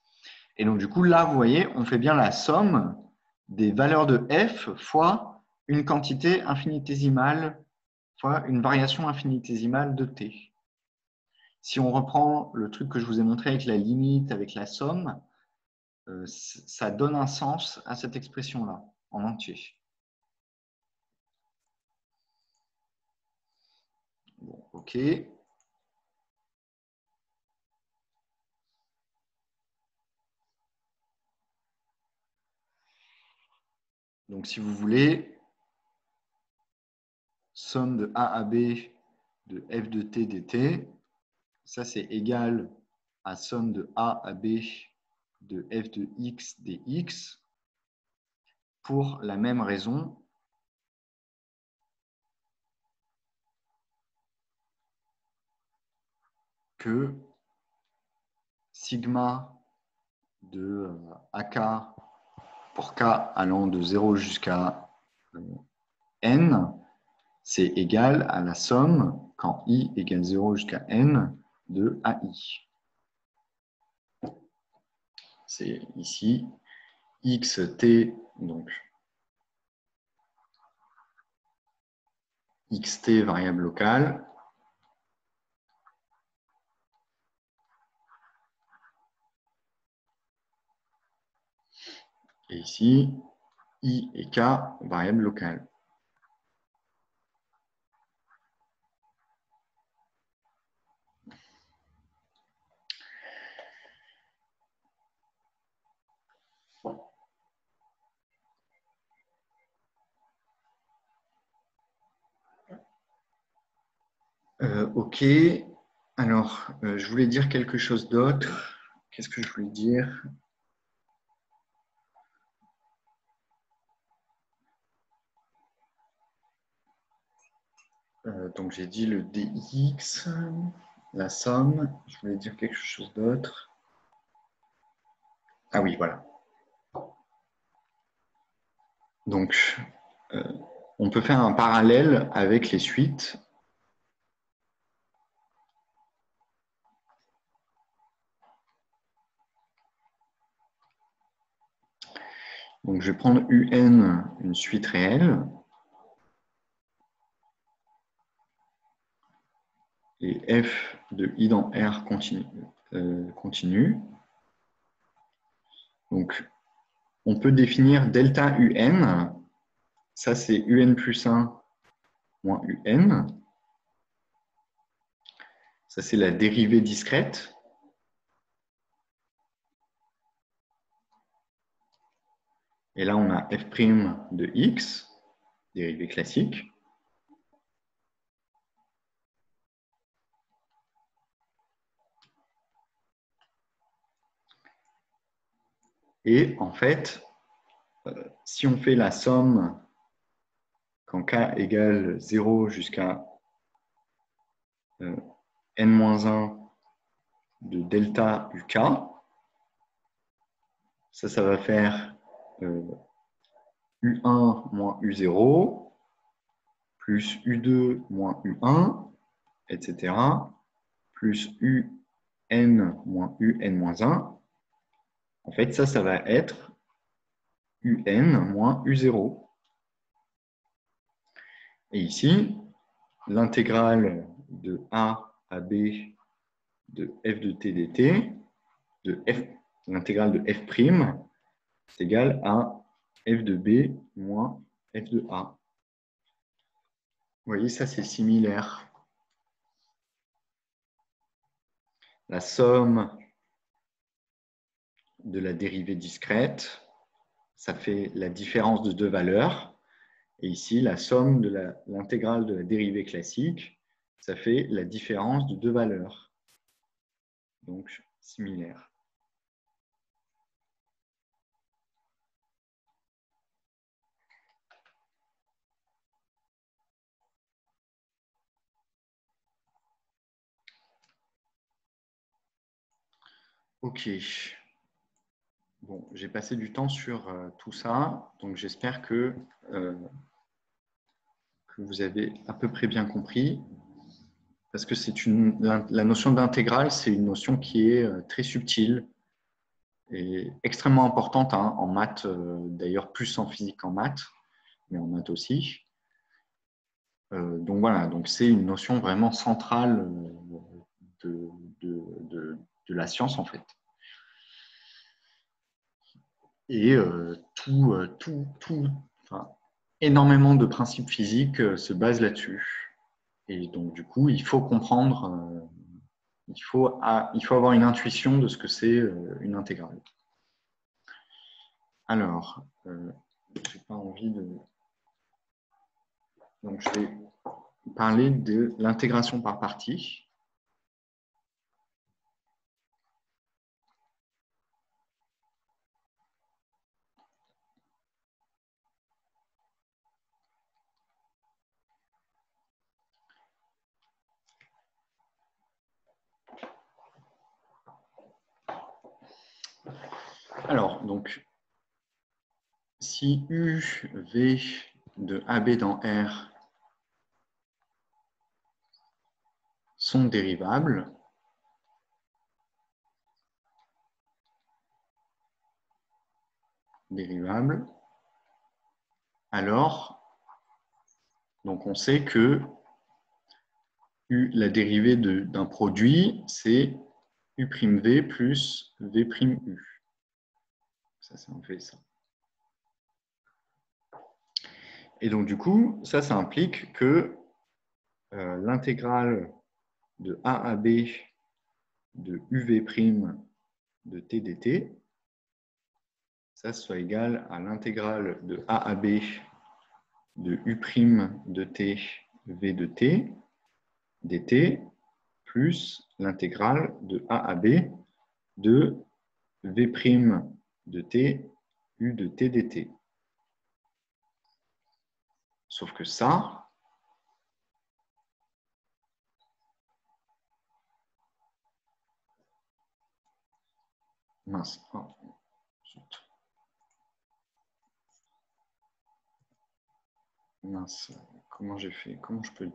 Et donc du coup, là, vous voyez, on fait bien la somme des valeurs de f fois une quantité infinitésimale fois une variation infinitésimale de t. Si on reprend le truc que je vous ai montré avec la limite, avec la somme, ça donne un sens à cette expression-là, en entier. Bon, OK. Donc, si vous voulez, somme de A à B de f de t dt, ça c'est égal à somme de A à B de f de x dx pour la même raison que sigma de AK pour K allant de 0 jusqu'à N, c'est égal à la somme, quand I égale 0 jusqu'à N, de AI. C'est ici xt, donc xt variable locale, et ici I et K variable locale. OK. Alors, je voulais dire quelque chose d'autre. Qu'est-ce que je voulais dire? Donc, j'ai dit le dx, la somme. Je voulais dire quelque chose d'autre. Ah oui, voilà. Donc, on peut faire un parallèle avec les suites. Donc, je vais prendre UN, une suite réelle, et F de I dans R continue. Donc, on peut définir delta UN. Ça, c'est UN plus 1 moins UN. Ça, c'est la dérivée discrète. Et là, on a f' de x, dérivée classique. Et en fait, si on fait la somme quand k égale 0 jusqu'à n-1 de delta uk, ça va faire U1 moins U0 plus U2 moins U1, etc., plus UN moins UN-1. En fait, ça va être UN moins U0. Et ici, l'intégrale de A à B de f de t dt, l'intégrale de f', c'est égal à f de B moins f de A. Vous voyez, ça c'est similaire. La somme de la dérivée discrète, ça fait la différence de deux valeurs. Et ici, la somme de l'intégrale de la dérivée classique, ça fait la différence de deux valeurs. Donc, similaire. OK. Bon, j'ai passé du temps sur tout ça, donc j'espère que vous avez à peu près bien compris. Parce que la notion d'intégrale, c'est une notion qui est très subtile et extrêmement importante en maths, d'ailleurs plus en physique qu'en maths. mais en maths aussi. Donc voilà, donc c'est une notion vraiment centrale de, de la science en fait. Et enfin, énormément de principes physiques se basent là-dessus. Et donc du coup, il faut comprendre, il faut avoir une intuition de ce que c'est une intégrale. Alors, je n'ai pas envie de... Donc je vais parler de l'intégration par partie. Alors, donc, si U, V de AB dans R sont dérivables, alors donc on sait que la dérivée d'un produit, c'est U'V plus V'U. Ça me fait ça. Et donc, du coup, ça implique que l'intégrale de A à B de UV' de T dt, ça soit égal à l'intégrale de A à B de U' de T V de T dt plus l'intégrale de A à B de V' de T U de T dt. Sauf que ça, mince, oh, mince, comment j'ai fait? Comment je peux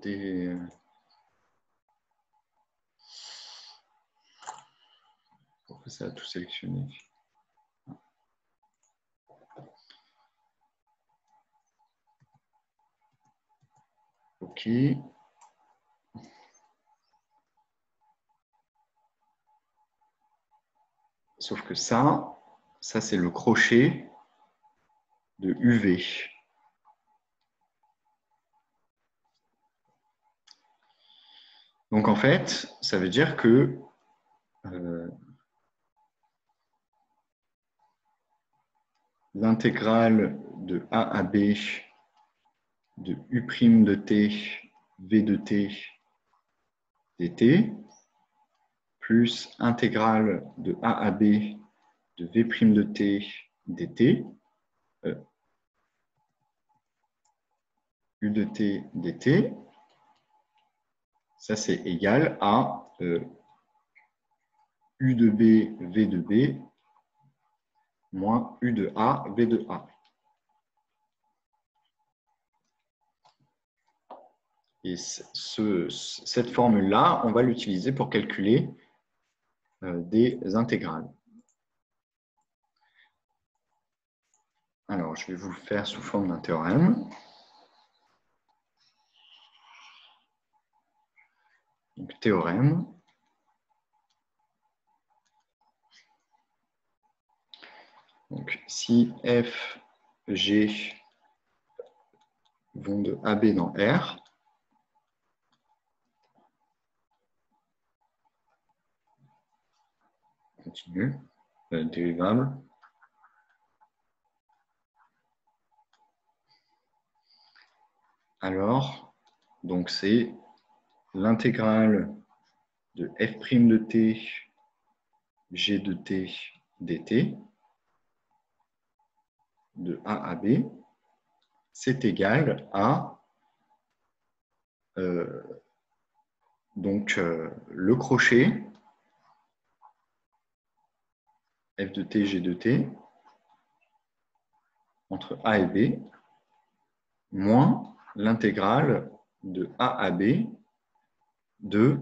Pourquoi ça a tout sélectionné? OK. Sauf que ça c'est le crochet de UV. Donc en fait, ça veut dire que l'intégrale de A à B de U' de T V de T dt plus intégrale de A à B de V' de T dt U de T dt, ça c'est égal à U de B V de B moins U de A V de A. Et cette formule-là, on va l'utiliser pour calculer des intégrales. Alors, je vais vous le faire sous forme d'un théorème. Donc, théorème. Donc, si F, G vont de AB dans R, continue, dérivable. Alors, donc c'est l'intégrale de f' de t, g de t dt de A à B, c'est égal à le crochet f de t, g de t entre A et B moins l'intégrale de A à B de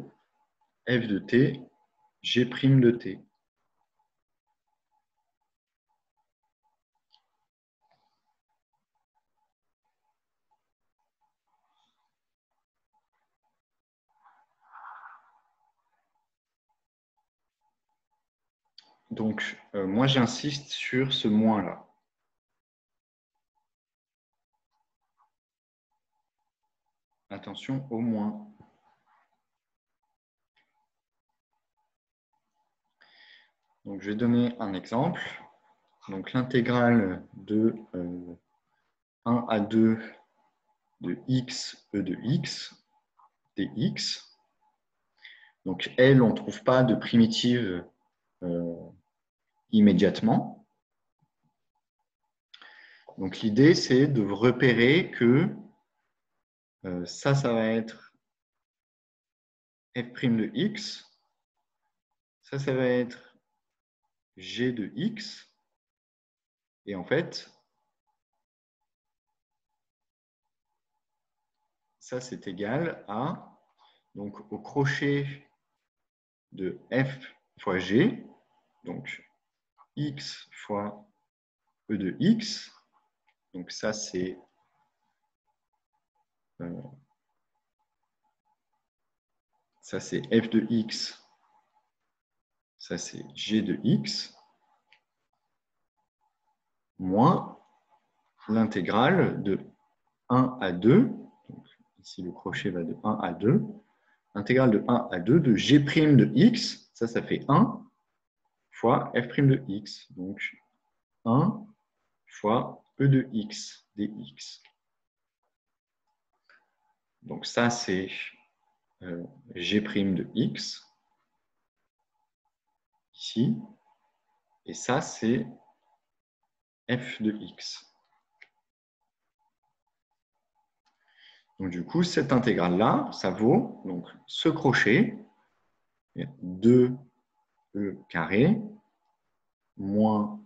f de t, g' de t. Donc, moi, j'insiste sur ce moins-là. Attention au moins. Donc, je vais donner un exemple. Donc, l'intégrale de 1 à 2 de x, e de x, dx. Donc, elle, on ne trouve pas de primitive immédiatement. Donc, l'idée, c'est de repérer que ça va être f' de x. Ça va être g de x. Et en fait, ça, c'est égal à, donc, au crochet de f fois g, donc x fois e de x. Donc, ça, c'est f de x. Ça, c'est g de x. Moins l'intégrale de 1 à 2. Donc, ici, le crochet va de 1 à 2. L'intégrale de 1 à 2 de g' de x. Ça fait 1 fois f' de x. Donc, 1 fois e de x dx. Donc, ça, c'est g' de x, ici. Et ça, c'est f de x. Donc, du coup, cette intégrale-là, ça vaut donc, ce crochet, 2e carré, moins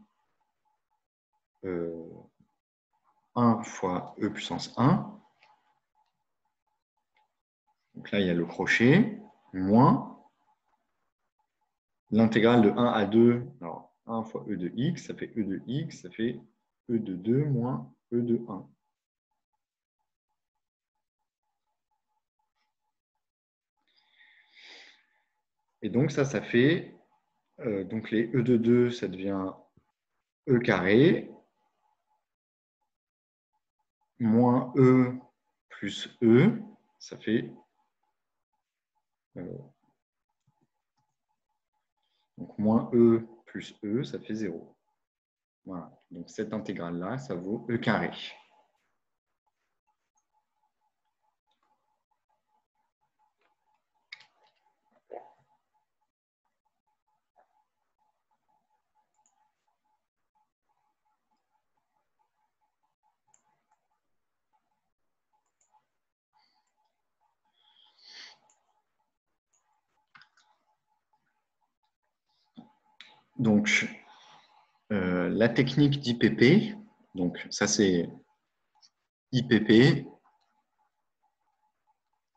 1 fois e puissance 1. Donc là, il y a le crochet, moins l'intégrale de 1 à 2. Alors, 1 fois e de x, ça fait e de x, ça fait e de 2 moins e de 1. Et donc, ça fait, donc les e de 2, ça devient e carré, moins e plus e, ça fait donc moins e plus e, ça fait 0. Voilà. Donc, cette intégrale-là, ça vaut e carré. Donc, la technique d'IPP, donc ça c'est IPP,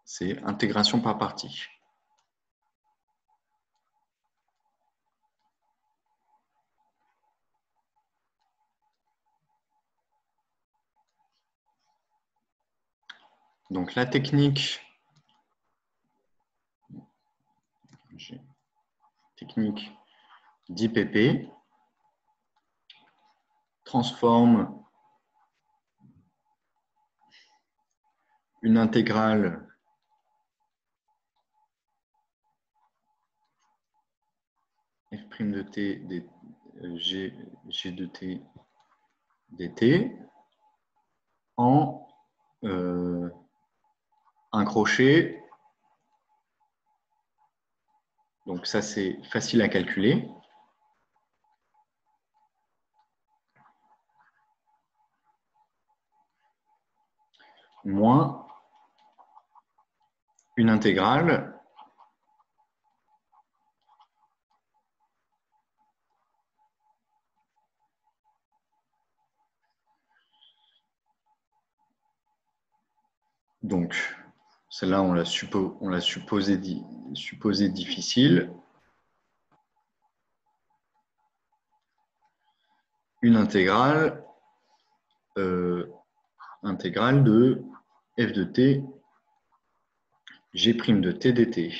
c'est intégration par partie. Donc la technique d'IPP transforme une intégrale f' de t g de t dt en un crochet. Donc ça, c'est facile à calculer. Moins une intégrale donc celle-là, on l'a supposé difficile. Une intégrale de f de t g' de t dt.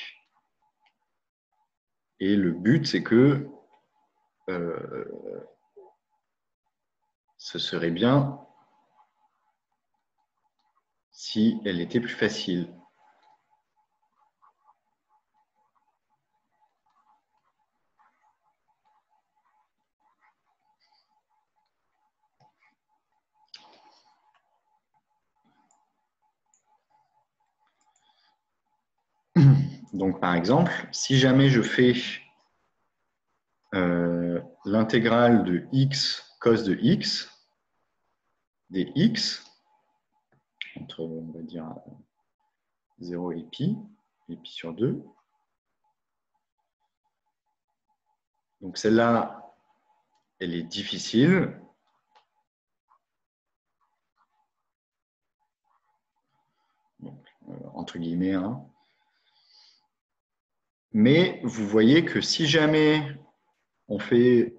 Et le but, c'est que ce serait bien si elle était plus facile. Donc, par exemple, si jamais je fais l'intégrale de x cos de x, des x, entre, on va dire, 0 et pi sur 2. Donc, celle-là, elle est difficile. Donc, entre guillemets, hein. Mais vous voyez que si jamais on fait,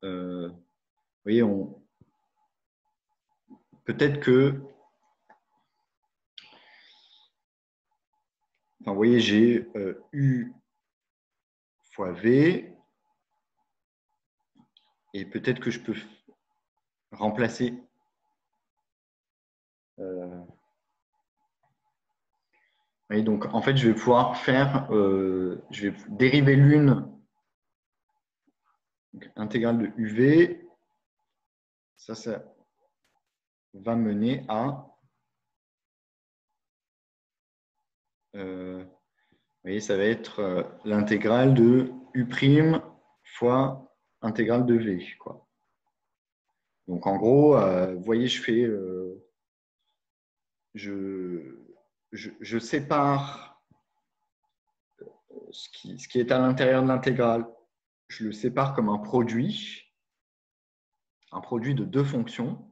vous voyez, peut-être que, enfin, vous voyez, j'ai U fois V, et peut-être que je peux remplacer oui, donc en fait, je vais pouvoir faire, je vais dériver l'une, intégrale de UV, ça va mener à, vous voyez, ça va être l'intégrale de U' fois intégrale de V, quoi. Donc en gros, vous voyez, je fais, je sépare ce qui est à l'intérieur de l'intégrale, je le sépare comme un produit de deux fonctions.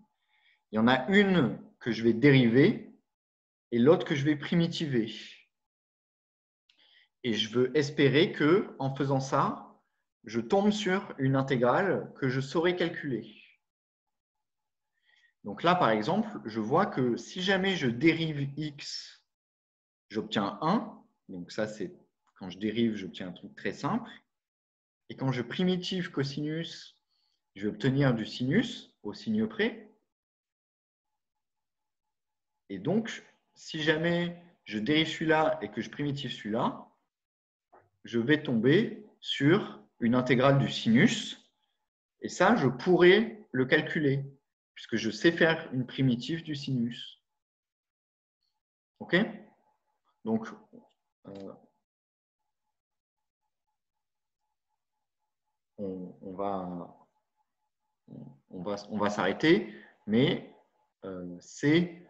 Il y en a une que je vais dériver et l'autre que je vais primitiver. Et je veux espérer que, en faisant ça, je tombe sur une intégrale que je saurais calculer. Donc là, par exemple, je vois que si jamais je dérive x, j'obtiens 1. Donc ça, c'est quand je dérive, j'obtiens un truc très simple. Et quand je primitive cosinus, je vais obtenir du sinus au signe près. Et donc, si jamais je dérive celui-là et que je primitive celui-là, je vais tomber sur une intégrale du sinus. Et ça, je pourrais le calculer, puisque je sais faire une primitive du sinus. OK? Donc, on va s'arrêter, mais c'est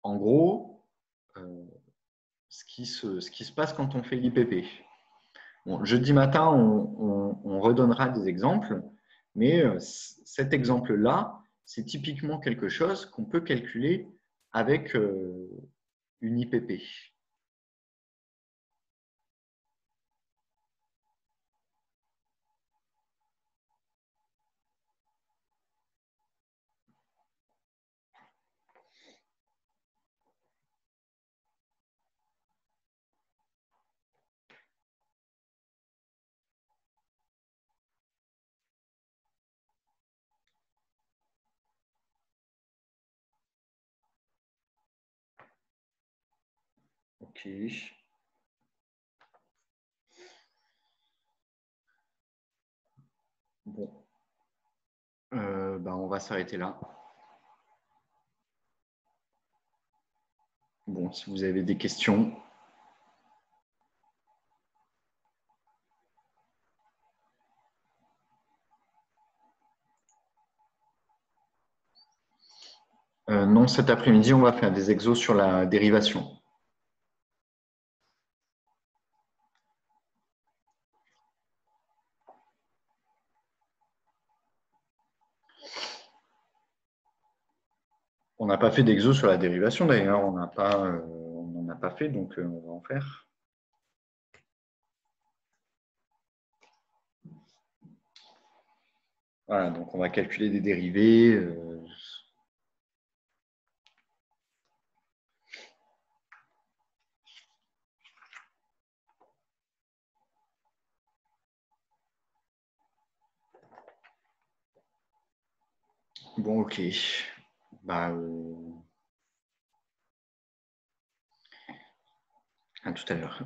en gros ce qui se passe quand on fait l'IPP. Bon, jeudi matin, on redonnera des exemples, mais cet exemple-là, c'est typiquement quelque chose qu'on peut calculer avec une IPP. OK. Bon. On va s'arrêter là. Bon, si vous avez des questions. Non, cet après-midi, on va faire des exos sur la dérivation. On n'a pas fait d'exos sur la dérivation d'ailleurs, on n'en a pas fait, donc on va en faire. Voilà, donc on va calculer des dérivés. Bon, ok. Bah, à tout à l'heure.